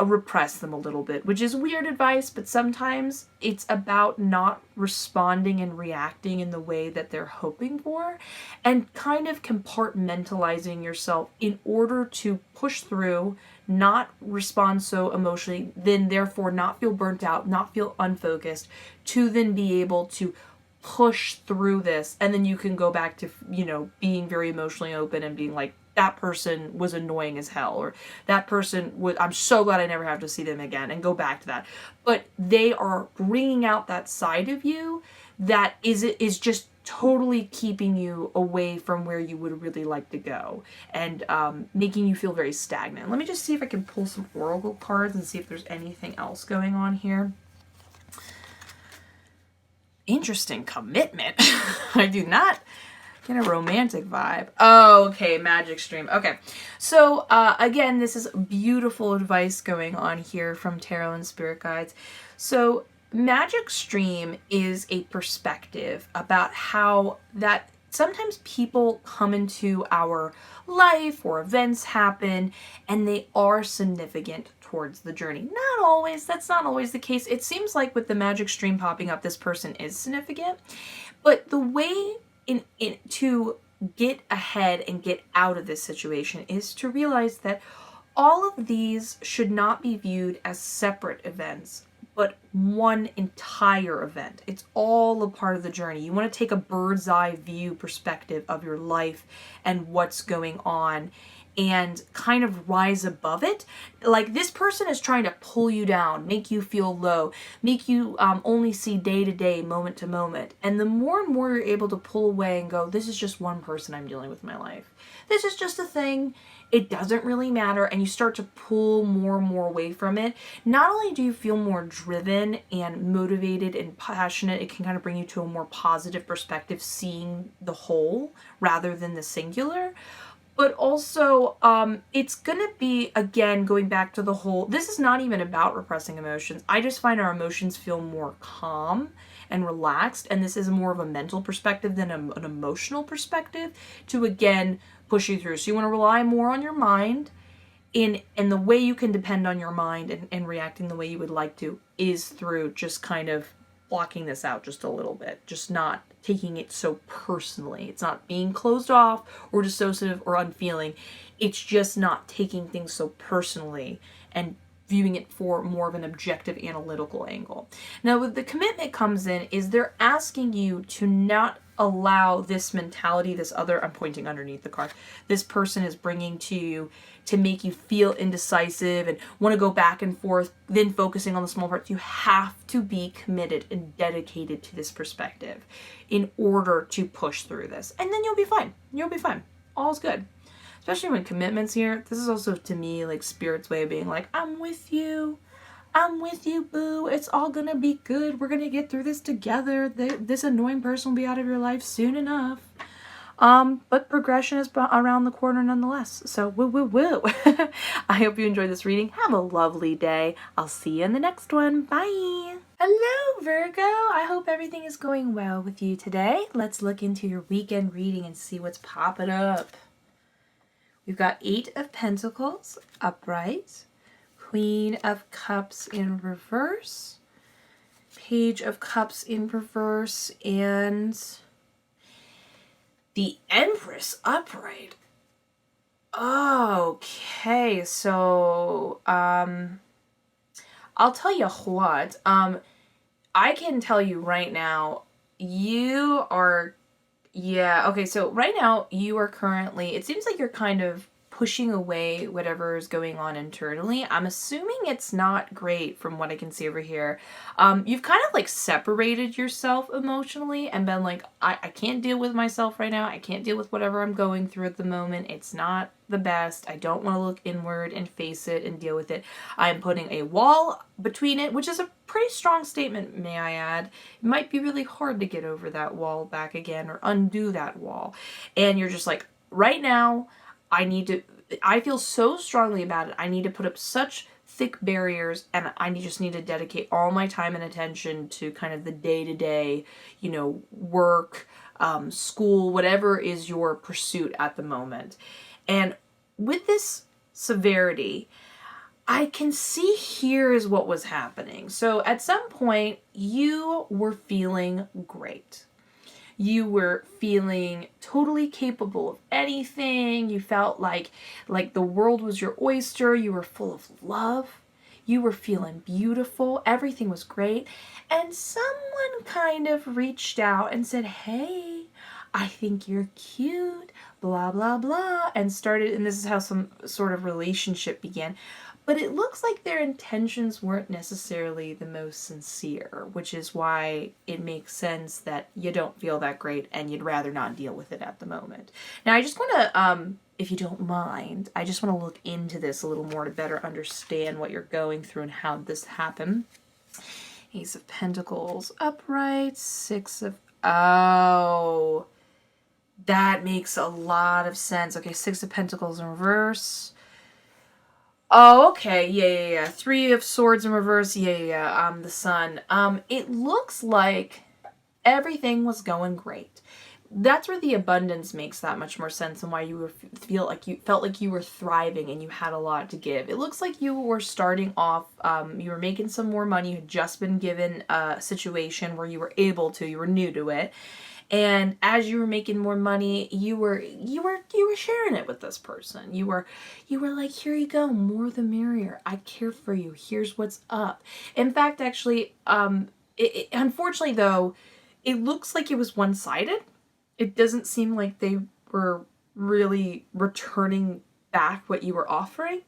repress them a little bit, which is weird advice, but sometimes it's about not responding and reacting in the way that they're hoping for, and kind of compartmentalizing yourself in order to push through, not respond so emotionally, then therefore not feel burnt out, not feel unfocused, to then be able to push through this. And then you can go back to, being very emotionally open and being like, that person was annoying as hell, or that person was, I'm so glad I never have to see them again, and go back to that. But they are bringing out that side of you that is just totally keeping you away from where you would really like to go, and making you feel very stagnant. Let me just see if I can pull some oracle cards and see if there's anything else going on here. Interesting commitment. I do not get a romantic vibe. Oh, okay, magic stream. Okay, so again, this is beautiful advice going on here from tarot and spirit guides. So magic stream is a perspective about how that sometimes people come into our life or events happen and they are significant towards the journey. Not always. That's not always the case. It seems like with the magic stream popping up, this person is significant, but the way to get ahead and get out of this situation is to realize that all of these should not be viewed as separate events, but one entire event. It's all a part of the journey. You want to take a bird's eye view perspective of your life and what's going on, and kind of rise above it. Like, this person is trying to pull you down, make you feel low, make you only see day to day, moment to moment. And the more and more you're able to pull away and go, this is just one person I'm dealing with in my life. This is just a thing. It doesn't really matter. And you start to pull more and more away from it. Not only do you feel more driven and motivated and passionate, it can kind of bring you to a more positive perspective, seeing the whole rather than the singular. But also, it's going to be, again, going back to the whole, this is not even about repressing emotions. I just find our emotions feel more calm and relaxed, and this is more of a mental perspective than an emotional perspective to, again, push you through. So you want to rely more on your mind, and the way you can depend on your mind and reacting the way you would like to is through just kind of blocking this out just a little bit, just not taking it so personally. It's not being closed off or dissociative or unfeeling. It's just not taking things so personally and viewing it for more of an objective analytical angle. Now, what the commitment comes in is they're asking you to not allow this mentality, this other, I'm pointing underneath the card, this person is bringing to you to make you feel indecisive and want to go back and forth, then focusing on the small parts. You have to be committed and dedicated to this perspective in order to push through this. And then you'll be fine. You'll be fine. All's good. Especially when commitment's here. This is also, to me, like Spirit's way of being like, I'm with you. I'm with you, boo. It's all gonna be good. We're gonna get through this together. This annoying person will be out of your life soon enough. But progression is around the corner nonetheless. So woo woo woo. I hope you enjoyed this reading. Have a lovely day. I'll see you in the next one. Bye. Hello, Virgo. I hope everything is going well with you today. Let's look into your weekend reading and see what's popping up. We've got 8 of Pentacles upright, Queen of Cups in reverse, Page of Cups in reverse, and the Empress upright. Okay, so I'll tell you what. I can tell you right now, you are. Yeah, okay, so right now you are currently, it seems like you're kind of pushing away whatever is going on internally. I'm assuming it's not great from what I can see over here. You've kind of like separated yourself emotionally and been like, I can't deal with myself right now. I can't deal with whatever I'm going through at the moment. It's not the best. I don't want to look inward and face it and deal with it. I'm putting a wall between it, which is a pretty strong statement, may I add. It might be really hard to get over that wall back again or undo that wall. And you're just like, right now, I feel so strongly about it. I need to put up such thick barriers, and I just need to dedicate all my time and attention to kind of the day-to-day, work, school, whatever is your pursuit at the moment. And with this severity, I can see here is what was happening. So at some point, you were feeling great. You were feeling totally capable of anything. You felt like the world was your oyster. You were full of love. You were feeling beautiful. Everything was great. And someone kind of reached out and said, hey, I think you're cute, blah, blah, blah, and this is how some sort of relationship began. But it looks like their intentions weren't necessarily the most sincere, which is why it makes sense that you don't feel that great and you'd rather not deal with it at the moment. Now, I just want to, if you don't mind, I just want to look into this a little more to better understand what you're going through and how this happened. Ace of Pentacles upright, oh, that makes a lot of sense. Okay, Six of Pentacles in reverse. Oh, okay. Yeah. Three of Swords in reverse. Yeah. The Sun. It looks like everything was going great. That's where the abundance makes that much more sense and why you felt like you were thriving and you had a lot to give. It looks like you were starting off, you were making some more money. You had just been given a situation where you were new to it. And as you were making more money, you were sharing it with this person. You were like, here you go, more the merrier. I care for you. Here's what's up. In fact, actually, unfortunately though, it looks like it was one-sided. It doesn't seem like they were really returning back what you were offering.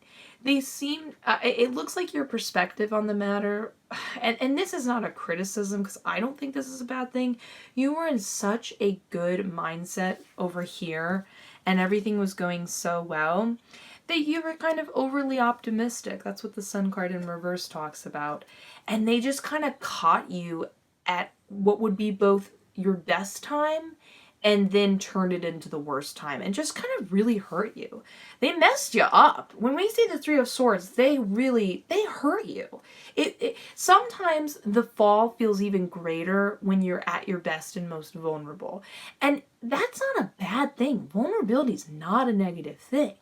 They seem, it looks like your perspective on the matter, and this is not a criticism because I don't think this is a bad thing. You were in such a good mindset over here and everything was going so well that you were kind of overly optimistic. That's what the Sun card in reverse talks about. And they just kind of caught you at what would be both your best time and then turned it into the worst time and just kind of really hurt you. They messed you up. When we see the Three of Swords, they hurt you. Sometimes the fall feels even greater when you're at your best and most vulnerable. And that's not a bad thing. Vulnerability is not a negative thing.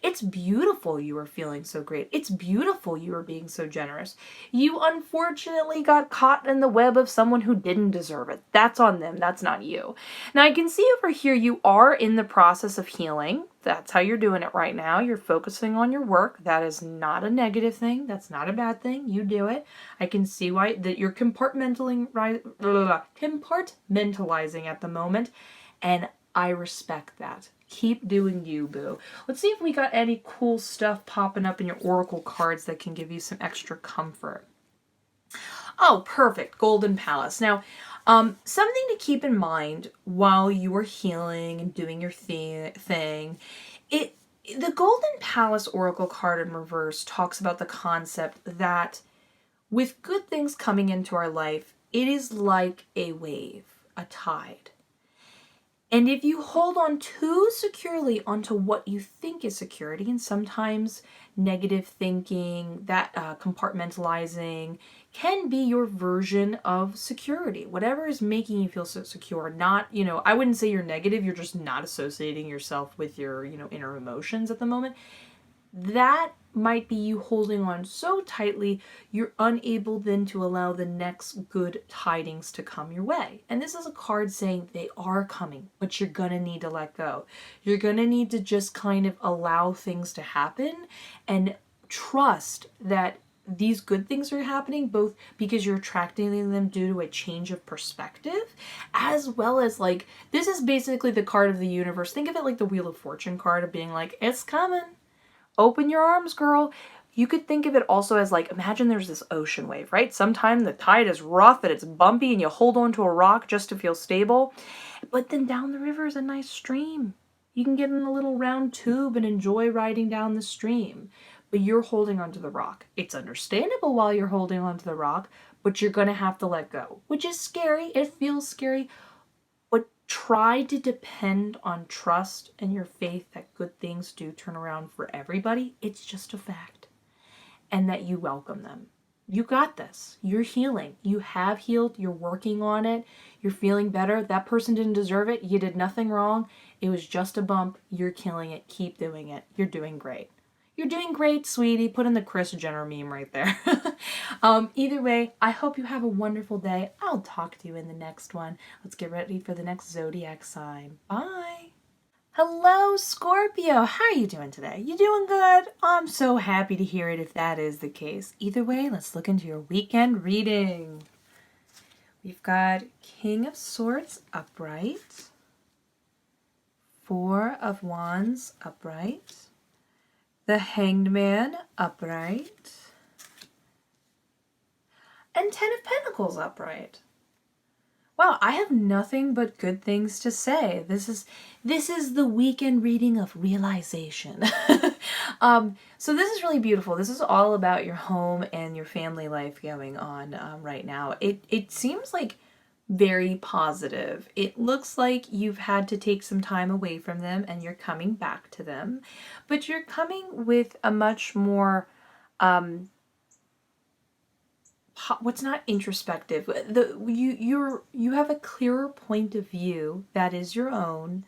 It's beautiful you were feeling so great. It's beautiful you were being so generous. You unfortunately got caught in the web of someone who didn't deserve it. That's on them. That's not you. Now I can see over here you are in the process of healing. That's how you're doing it right now. You're focusing on your work. That is not a negative thing. That's not a bad thing. You do it. I can see why that you're compartmentalizing at the moment, and I respect that. Keep doing you, boo. Let's see if we got any cool stuff popping up in your oracle cards that can give you some extra comfort. Oh, perfect. Golden Palace. Now, something to keep in mind while you are healing and doing your thing, the Golden Palace oracle card in reverse talks about the concept that with good things coming into our life, it is like a wave, a tide. And if you hold on too securely onto what you think is security, and sometimes negative thinking, that compartmentalizing can be your version of security. Whatever is making you feel so secure, not, I wouldn't say you're negative, you're just not associating yourself with your, inner emotions at the moment. That might be you holding on so tightly, you're unable then to allow the next good tidings to come your way. And this is a card saying they are coming, but you're gonna need to let go. You're gonna need to just kind of allow things to happen and trust that these good things are happening, both because you're attracting them due to a change of perspective, as well as this is basically the card of the universe. Think of it like the Wheel of Fortune card of being like, it's coming. Open your arms, girl. You could think of it also as imagine there's this ocean wave, right? Sometimes the tide is rough and it's bumpy and you hold on to a rock just to feel stable. But then down the river is a nice stream. You can get in a little round tube and enjoy riding down the stream. But you're holding onto the rock. It's understandable while you're holding onto the rock, but you're going to have to let go, which is scary. It feels scary. Try to depend on trust and your faith that good things do turn around for everybody. It's just a fact. and that you welcome them. You got this. You're healing. You have healed. You're working on it. You're feeling better. That person didn't deserve it. You did nothing wrong. It was just a bump. You're killing it. Keep doing it. You're doing great. You're doing great, sweetie. Put in the Kris Jenner meme right there. Either way, I hope you have a wonderful day. I'll talk to you in the next one. Let's get ready for the next zodiac sign. Bye. Hello, Scorpio. How are you doing today? You doing good? I'm so happy to hear it if that is the case. Either way, let's look into your weekend reading. We've got King of Swords upright, Four of Wands upright, the Hanged Man upright, and Ten of Pentacles upright. Wow, I have nothing but good things to say. This is the weekend reading of realization. So this is really beautiful. This is all about your home and your family life going on right now. It seems like very positive. It looks like you've had to take some time away from them and you're coming back to them, but you're coming with a much more what's not introspective. You have a clearer point of view that is your own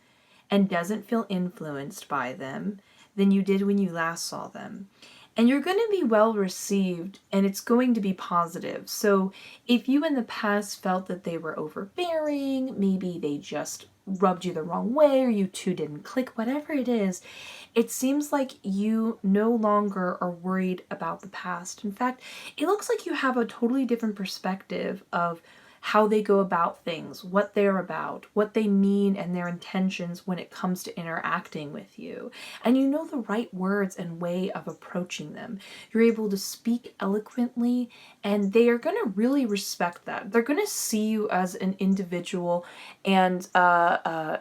and doesn't feel influenced by them than you did when you last saw them. And you're going to be well received and it's going to be positive. So if you in the past felt that they were overbearing, maybe they just rubbed you the wrong way or you two didn't click, whatever it is, it seems like you no longer are worried about the past. In fact, it looks like you have a totally different perspective of how they go about things, what they're about, what they mean, and their intentions when it comes to interacting with you. And you know the right words and way of approaching them. You're able to speak eloquently, and they are going to really respect that. They're going to see you as an individual, and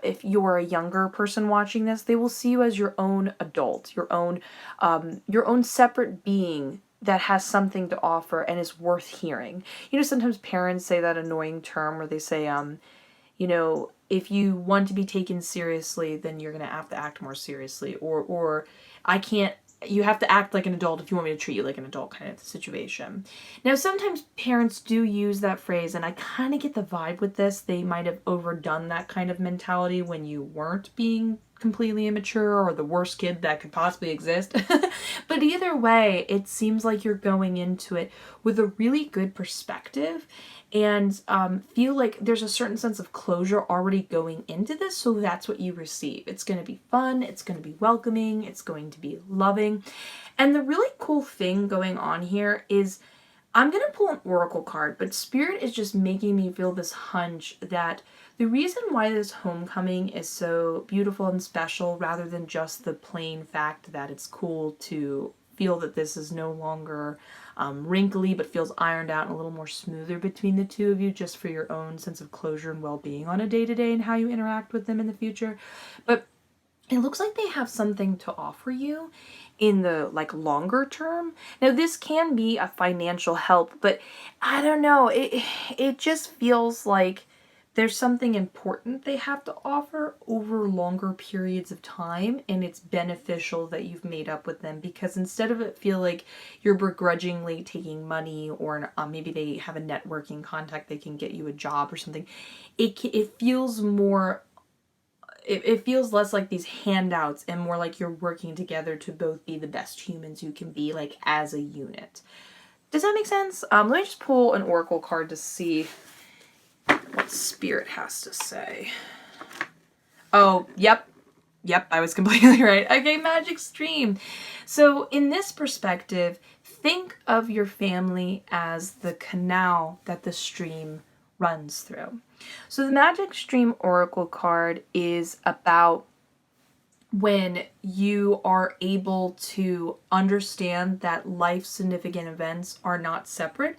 if you're a younger person watching this, they will see you as your own adult, your own separate being that has something to offer and is worth hearing. You know, sometimes parents say that annoying term where they say, you know, if you want to be taken seriously, then you're going to have to act more seriously. Or you have to act like an adult if you want me to treat you like an adult kind of situation. Now, sometimes parents do use that phrase, and I kind of get the vibe with this. They might have overdone that kind of mentality when you weren't being completely immature or the worst kid that could possibly exist. But either way, it seems like you're going into it with a really good perspective and feel like there's a certain sense of closure already going into this, so that's what you receive. It's going to be fun, it's going to be welcoming, it's going to be loving. And the really cool thing going on here is I'm going to pull an oracle card, but Spirit is just making me feel this hunch that the reason why this homecoming is so beautiful and special, rather than just the plain fact that it's cool to feel that this is no longer wrinkly, but feels ironed out and a little more smoother between the two of you, just for your own sense of closure and well-being on a day-to-day and how you interact with them in the future. But it looks like they have something to offer you in the longer term. Now this can be a financial help, but I don't know, it just feels like there's something important they have to offer over longer periods of time, and it's beneficial that you've made up with them, because instead of it feel like you're begrudgingly taking money, or maybe they have a networking contact, they can get you a job or something, it feels more, it feels less like these handouts and more like you're working together to both be the best humans you can be, like as a unit. Does that make sense? Let me just pull an oracle card to see what Spirit has to say. Oh, yep, I was completely right. Okay, Magic Stream. So in this perspective, think of your family as the canal that the stream runs through. So the Magic Stream Oracle card is about when you are able to understand that life's significant events are not separate,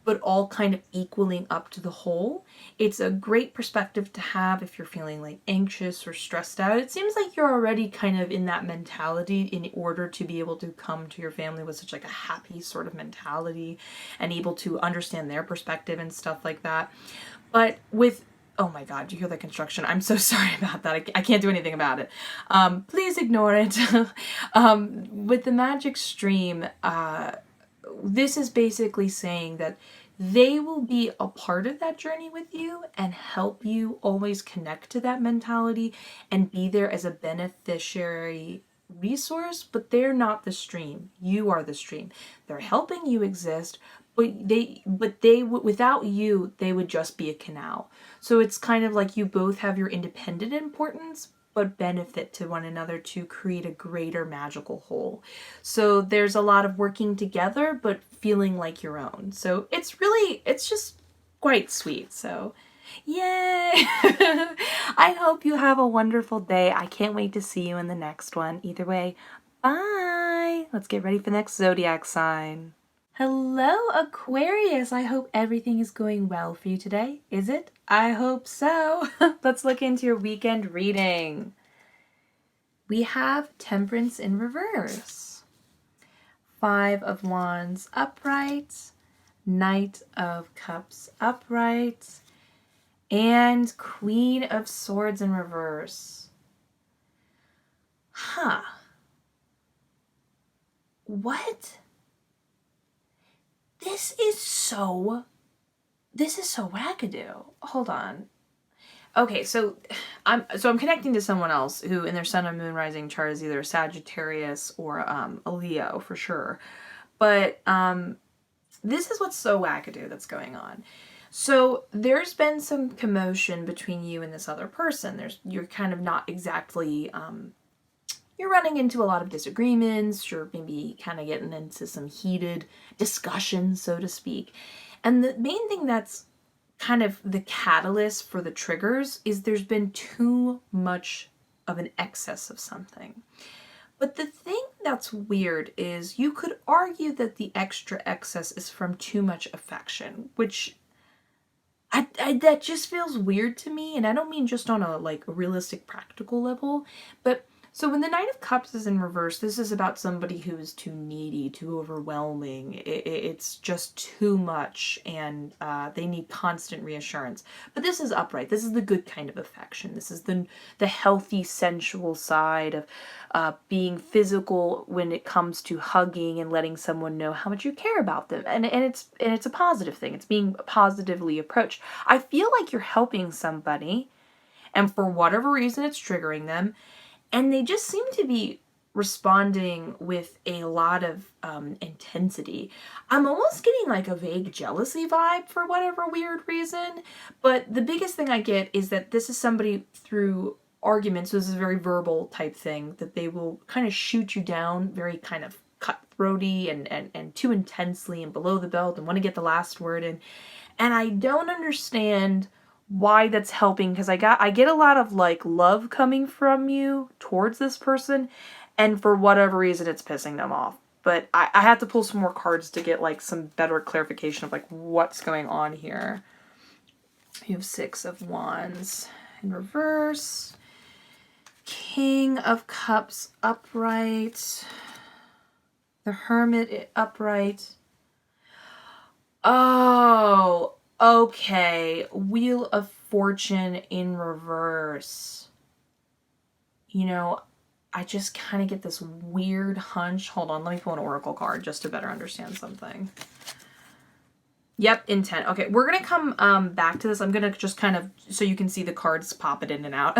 but all kind of equaling up to the whole. It's a great perspective to have if you're feeling like anxious or stressed out. It seems like you're already kind of in that mentality in order to be able to come to your family with such like a happy sort of mentality and able to understand their perspective and stuff like that. But with, oh my God, do you hear that construction? I'm so sorry about that. I can't do anything about it. Please ignore it. With the Magic Stream, this is basically saying that they will be a part of that journey with you and help you always connect to that mentality and be there as a beneficiary resource, but they're not the stream. You are the stream. They're helping you exist, but without you, they would just be a canal. So it's kind of like you both have your independent importance, but benefit to one another to create a greater magical whole. So there's a lot of working together, but feeling like your own. So it's just quite sweet. So yay! I hope you have a wonderful day. I can't wait to see you in the next one. Either way, bye! Let's get ready for the next zodiac sign. Hello, Aquarius. I hope everything is going well for you today. Is it? I hope so. Let's look into your weekend reading. We have Temperance in reverse. 5 of Wands upright. Knight of Cups upright. And Queen of Swords in reverse. Huh. What? This is so wackadoo. Hold on. Okay, so I'm connecting to someone else who in their sun and moon rising chart is either a Sagittarius or a Leo for sure. But this is what's so wackadoo that's going on. So there's been some commotion between you and this other person. You're kind of not exactly you're running into a lot of disagreements. You're maybe kind of getting into some heated discussions, so to speak. And the main thing that's kind of the catalyst for the triggers is there's been too much of an excess of something. But the thing that's weird is you could argue that the extra excess is from too much affection, which that just feels weird to me. And I don't mean just on a realistic practical level, but so when the Knight of Cups is in reverse, this is about somebody who is too needy, too overwhelming. It's just too much, and they need constant reassurance. But this is upright. This is the good kind of affection. This is the healthy, sensual side of being physical when it comes to hugging and letting someone know how much you care about them. And it's a positive thing. It's being positively approached. I feel like you're helping somebody, and for whatever reason, it's triggering them. And they just seem to be responding with a lot of intensity. I'm almost getting like a vague jealousy vibe for whatever weird reason. But the biggest thing I get is that this is somebody through arguments, so this is a very verbal type thing, that they will kind of shoot you down very kind of cutthroaty and too intensely and below the belt and want to get the last word in. And I don't understand why that's helping, because I get a lot of love coming from you towards this person, and for whatever reason it's pissing them off. But I have to pull some more cards to get some better clarification of what's going on here. You have 6 of Wands in reverse, King of Cups upright, the Hermit upright. Oh, okay, Wheel of Fortune in reverse. You know, I just kind of get this weird hunch. Hold on, let me pull an oracle card just to better understand something. Yep, intent. Okay, we're going to come back to this. I'm going to just kind of, so you can see the cards popping in and out.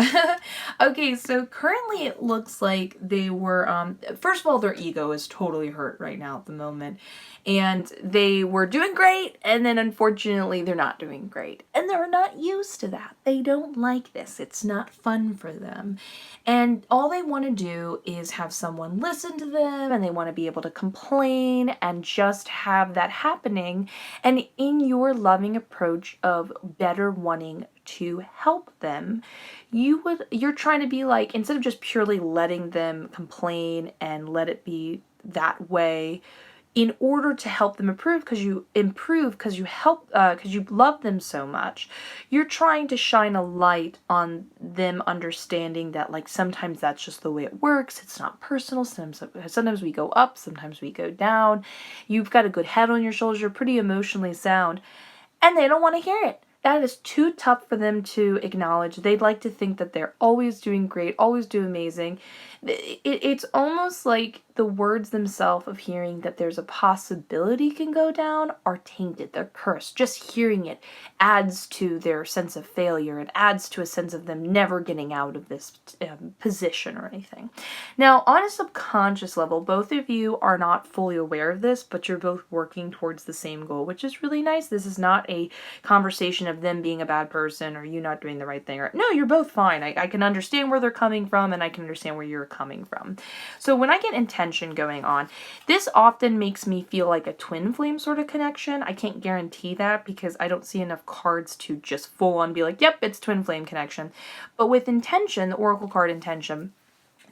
Okay, so currently it looks like they were, first of all, their ego is totally hurt right now at the moment. And they were doing great, and then unfortunately they're not doing great. And they're not used to that. They don't like this. It's not fun for them. And all they want to do is have someone listen to them, and they want to be able to complain and just have that happening. And in your loving approach of better wanting to help them, you're trying to be instead of just purely letting them complain and let it be that way, in order to help them improve, because you help, because you love them so much, you're trying to shine a light on them understanding that sometimes that's just the way it works. It's not personal. Sometimes we go up, sometimes we go down. You've got a good head on your shoulders. You're pretty emotionally sound, and they don't want to hear it. That is too tough for them to acknowledge. They'd like to think that they're always doing great, always do amazing. It's almost like the words themselves of hearing that there's a possibility can go down are tainted. They're cursed. Just hearing it adds to their sense of failure. It adds to a sense of them never getting out of this position or anything. Now, on a subconscious level, both of you are not fully aware of this, but you're both working towards the same goal, which is really nice. This is not a conversation of them being a bad person or you not doing the right thing. Or no, you're both fine. I can understand where they're coming from, and I can understand where you're coming from. So when I get intention going on, this often makes me feel like a twin flame sort of connection. I can't guarantee that because I don't see enough cards to just full on be like, yep, it's twin flame connection. But with intention, the oracle card intention,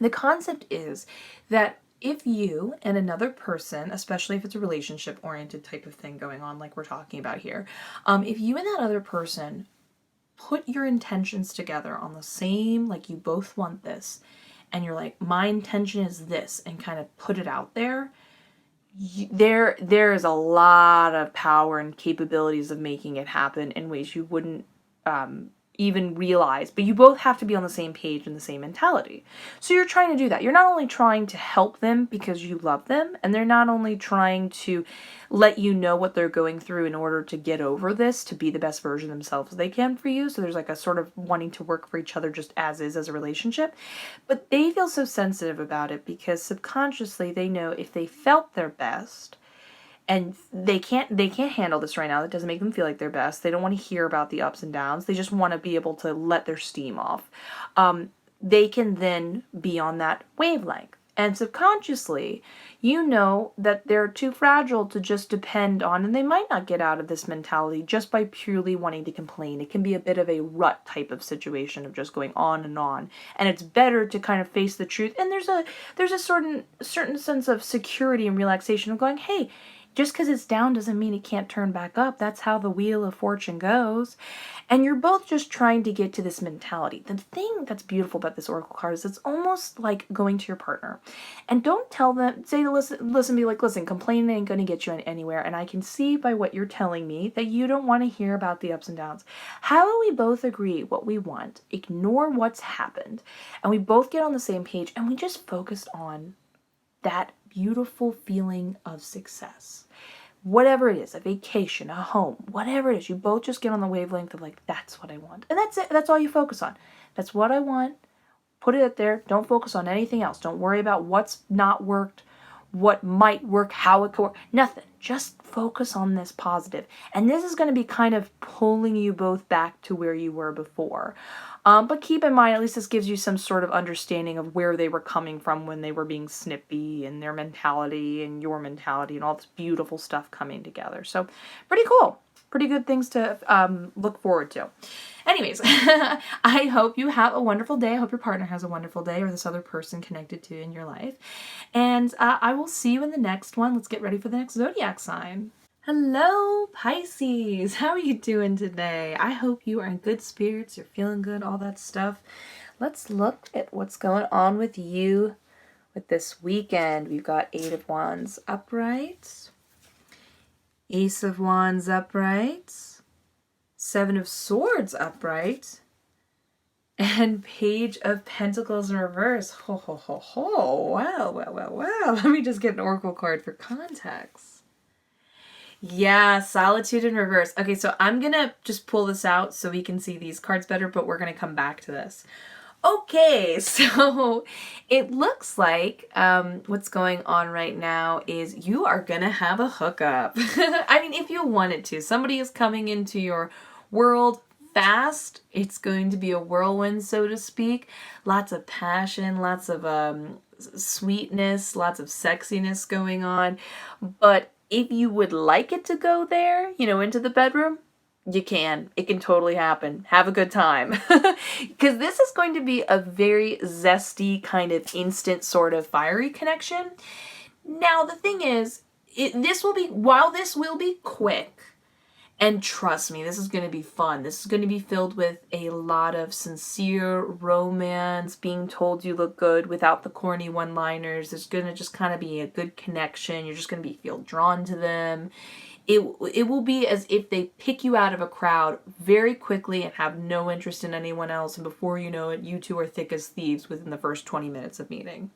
the concept is that if you and another person, especially if it's a relationship oriented type of thing going on like we're talking about here, if you and that other person put your intentions together on the same, like you both want this, and you're like, my intention is this, and kind of put it out there, there is a lot of power and capabilities of making it happen in ways you wouldn't even realize, but you both have to be on the same page and the same mentality. So you're trying to do that. You're not only trying to help them because you love them, and they're not only trying to let you know what they're going through in order to get over this, to be the best version of themselves they can for you. So there's like a sort of wanting to work for each other just as is as a relationship. But they feel so sensitive about it because subconsciously they know if they felt their best, and they can't handle this right now. That doesn't make them feel like their best. They don't want to hear about the ups and downs. They just want to be able to let their steam off. They can then be on that wavelength. And subconsciously, you know that they're too fragile to just depend on, and they might not get out of this mentality just by purely wanting to complain. It can be a bit of a rut type of situation of just going on. And it's better to kind of face the truth. And there's a certain sense of security and relaxation of going, hey, just because it's down doesn't mean it can't turn back up. That's how the wheel of fortune goes. And you're both just trying to get to this mentality. The thing that's beautiful about this oracle card is it's almost like going to your partner. And don't tell them, be like, listen, complaining ain't going to get you anywhere. And I can see by what you're telling me that you don't want to hear about the ups and downs. How about we both agree what we want, ignore what's happened, and we both get on the same page and we just focus on that beautiful feeling of success. Whatever it is, a vacation, a home, whatever it is, you both just get on the wavelength of like, that's what I want. And that's it. That's all you focus on. That's what I want. Put it out there. Don't focus on anything else. Don't worry about what's not worked, what might work, how it could work. Nothing. Just focus on this positive. And this is going to be kind of pulling you both back to where you were before. But keep in mind, at least this gives you some sort of understanding of where they were coming from when they were being snippy, and their mentality and your mentality and all this beautiful stuff coming together. So pretty cool. Pretty good things to look forward to. Anyways, I hope you have a wonderful day. I hope your partner has a wonderful day, or this other person connected to in your life. And I will see you in the next one. Let's get ready for the next zodiac sign. Hello, Pisces. How are you doing today? I hope you are in good spirits. You're feeling good, all that stuff. Let's look at what's going on with you with this weekend. We've got 8 of Wands upright, Ace of Wands upright, 7 of Swords upright, and Page of Pentacles in reverse. Ho, ho, ho, ho. Well. Let me just get an oracle card for context. Yeah, Solitude in reverse. Okay, so I'm going to just pull this out so we can see these cards better, but we're going to come back to this. Okay, so it looks like what's going on right now is you are going to have a hookup. I mean, if you wanted to. Somebody is coming into your world fast. It's going to be a whirlwind, so to speak. Lots of passion, lots of sweetness, lots of sexiness going on. But if you would like it to go there, into the bedroom, you can. It can totally happen. Have a good time. Because this is going to be a very zesty, kind of instant sort of fiery connection. Now, the thing is, while this will be quick, and trust me, this is going to be fun. This is going to be filled with a lot of sincere romance, being told you look good without the corny one-liners. There's going to just kind of be a good connection. You're just going to feel drawn to them. It will be as if they pick you out of a crowd very quickly and have no interest in anyone else. And before you know it, you two are thick as thieves within the first 20 minutes of meeting.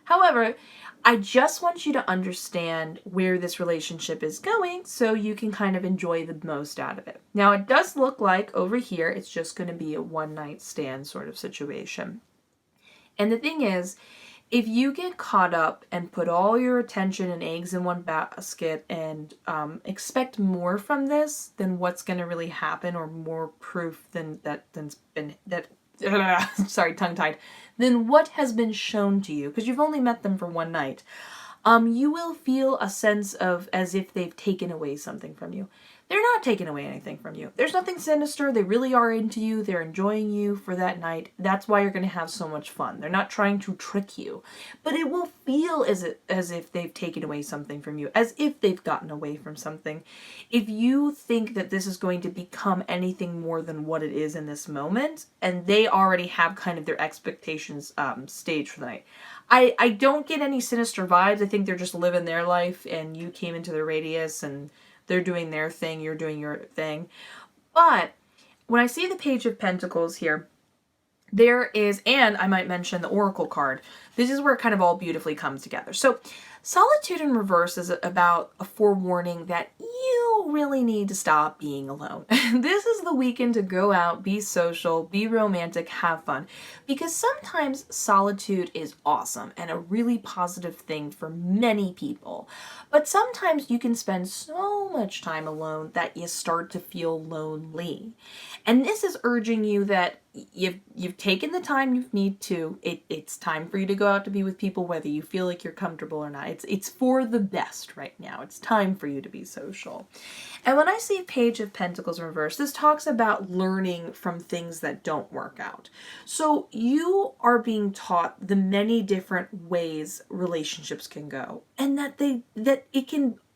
However, I just want you to understand where this relationship is going so you can kind of enjoy the most out of it. Now, it does look like over here it's just going to be a one-night stand sort of situation. And the thing is, if you get caught up and put all your attention and eggs in one basket and expect more from this than what's going to really happen, or more proof than sorry, tongue-tied, than what has been shown to you, because you've only met them for one night, you will feel a sense of as if they've taken away something from you. They're not taking away anything from you. There's nothing sinister. They really are into you. They're enjoying you for that night. That's why you're going to have so much fun. They're not trying to trick you. But it will feel as if they've taken away something from you, as if they've gotten away from something. If you think that this is going to become anything more than what it is in this moment, and they already have kind of their expectations staged for the night. I don't get any sinister vibes. I think they're just living their life, and you came into their radius, and they're doing their thing, you're doing your thing. But when I see the Page of Pentacles here, there is, and I might mention the Oracle card, this is where it kind of all beautifully comes together. So solitude in reverse is about a forewarning that you really need to stop being alone. This is the weekend to go out, be social, be romantic, have fun. Because sometimes solitude is awesome and a really positive thing for many people. But sometimes you can spend so much time alone that you start to feel lonely. And this is urging you that you've taken the time you need to. It's time for you to go out to be with people, whether you feel like you're comfortable or not. It's for the best right now. It's time for you to be social. And when I see Page of Pentacles in reverse, this talks about learning from things that don't work out. So you are being taught the many different ways relationships can go, and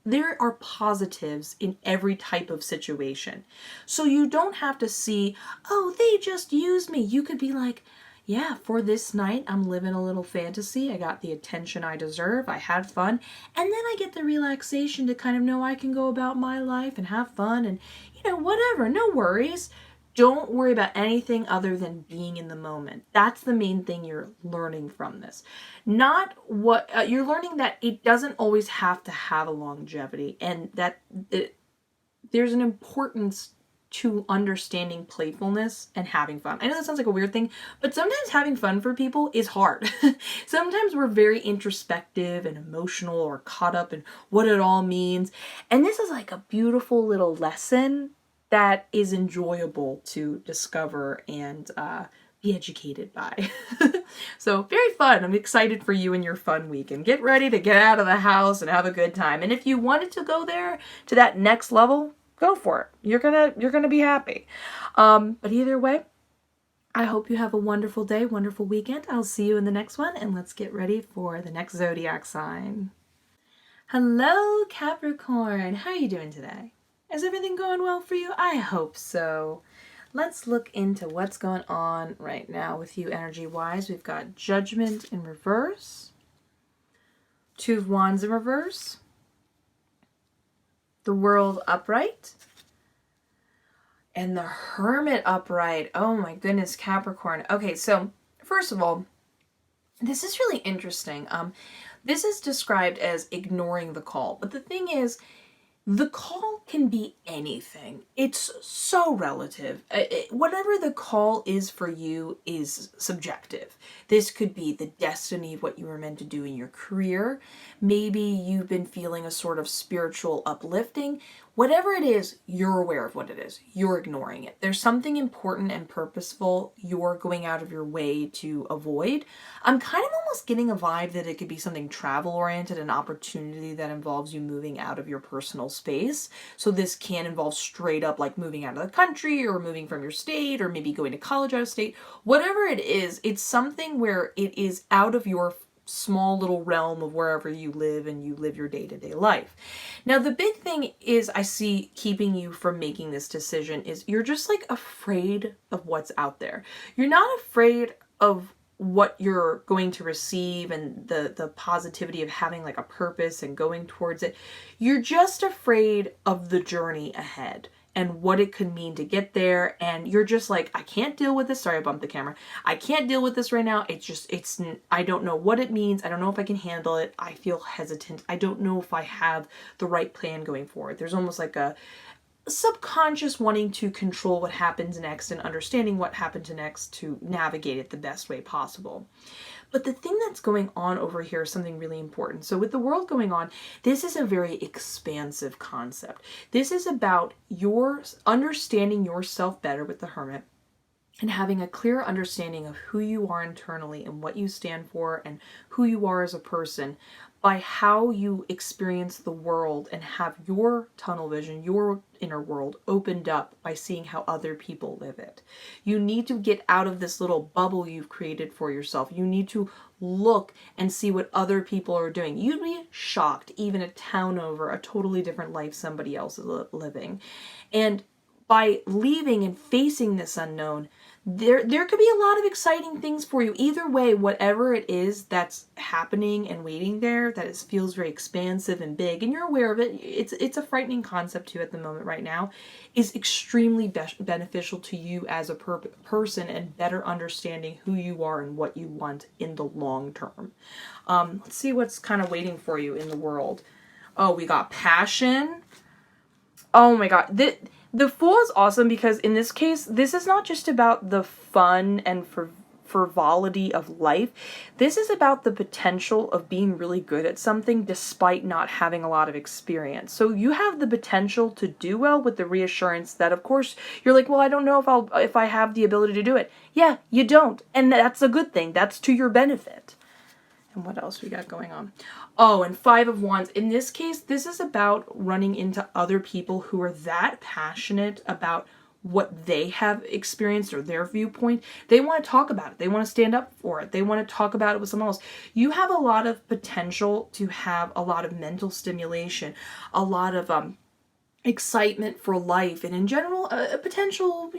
there are positives in every type of situation. So you don't have to see, oh, they just used me. You could be like, yeah, for this night, I'm living a little fantasy. I got the attention I deserve. I had fun. And then I get the relaxation to kind of know I can go about my life and have fun and, whatever. No worries. Don't worry about anything other than being in the moment. That's the main thing you're learning from this. Not what you're learning, that it doesn't always have to have a longevity, and that there's an importance to understanding playfulness and having fun. I know that sounds like a weird thing, but sometimes having fun for people is hard. Sometimes we're very introspective and emotional or caught up in what it all means. And this is like a beautiful little lesson that is enjoyable to discover and be educated by. So very fun. I'm excited for you and your fun weekend. Get ready to get out of the house and have a good time. And if you wanted to go there to that next level, go for it. You're gonna be happy. But either way, I hope you have a wonderful day, wonderful weekend. I'll see you in the next one, and let's get ready for the next zodiac sign. Hello, Capricorn. How are you doing today? Is everything going well for you? I hope so. Let's look into what's going on right now with you energy-wise. We've got Judgment in reverse, Two of Wands in reverse, the World upright, and the Hermit upright. Oh my goodness, Capricorn. Okay, so first of all, this is really interesting. This is described as ignoring the call, but the thing is, the call can be anything. It's so relative. Whatever the call is for you is subjective. This could be the destiny of what you were meant to do in your career. Maybe you've been feeling a sort of spiritual uplifting. Whatever it is, you're aware of what it is. You're ignoring it. There's something important and purposeful you're going out of your way to avoid. I'm kind of almost getting a vibe that it could be something travel-oriented, an opportunity that involves you moving out of your personal space. So this can involve straight up like moving out of the country or moving from your state or maybe going to college out of state. Whatever it is, it's something where it is out of your small little realm of wherever you live and you live your day-to-day life. Now, the big thing is I see keeping you from making this decision is you're just like afraid of what's out there. You're not afraid of what you're going to receive and the positivity of having like a purpose and going towards it. You're just afraid of the journey ahead. and what it could mean to get there. And you're just like, I can't deal with this. Sorry, I bumped the camera. I can't deal with this right now. I don't know what it means. I don't know if I can handle it. I feel hesitant. I don't know if I have the right plan going forward. There's almost like a subconscious wanting to control what happens next and understanding what happened next to navigate it the best way possible. But the thing that's going on over here is something really important. So with the world going on, this is a very expansive concept. This is about your understanding yourself better with the Hermit and having a clear understanding of who you are internally and what you stand for and who you are as a person by how you experience the world and have your tunnel vision, your inner world opened up by seeing how other people live it. You need to get out of this little bubble you've created for yourself. You need to look and see what other people are doing. You'd be shocked, even a town over, a totally different life somebody else is living. And by leaving and facing this unknown, there could be a lot of exciting things for you. Either way, whatever it is that's happening and waiting there, that it feels very expansive and big, and you're aware of it, it's a frightening concept to you at the moment right now, is extremely beneficial to you as a person and better understanding who you are and what you want in the long term. Let's see what's kind of waiting for you in the world. Oh, we got passion. Oh my God. The Fool is awesome because in this case, this is not just about the fun and frivolity of life. This is about the potential of being really good at something despite not having a lot of experience. So you have the potential to do well with the reassurance that, of course, you're like, well, I don't know if I have the ability to do it. Yeah, you don't. And that's a good thing. That's to your benefit. And what else we got going on? Oh, and Five of Wands. In this case, this is about running into other people who are that passionate about what they have experienced or their viewpoint. They want to talk about it. They want to stand up for it. They want to talk about it with someone else. You have a lot of potential to have a lot of mental stimulation, a lot of excitement for life, and in general, a potential,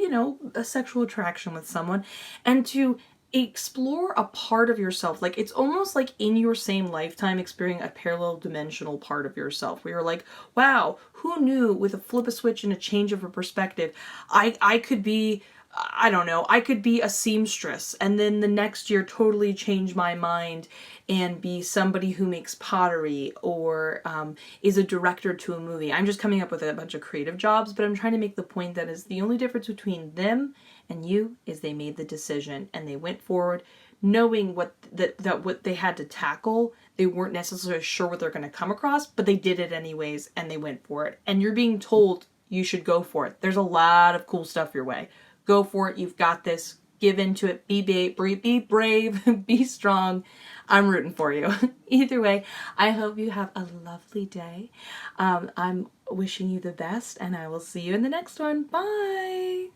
a sexual attraction with someone, and to explore a part of yourself. Like, it's almost like in your same lifetime experiencing a parallel dimensional part of yourself where you're like, wow, who knew with a flip of switch and a change of a perspective, I could be, I don't know, I could be a seamstress and then the next year totally change my mind and be somebody who makes pottery or is a director to a movie. I'm just coming up with a bunch of creative jobs, but I'm trying to make the point that is the only difference between them and you is they made the decision and they went forward knowing what they had to tackle. They weren't necessarily sure what they're going to come across, but they did it anyways and they went for it. And you're being told you should go for it. There's a lot of cool stuff your way. Go for it. You've got this. Give into it. Be brave. Be strong. I'm rooting for you. Either way, I hope you have a lovely day. I'm wishing you the best, and I will see you in the next one. Bye.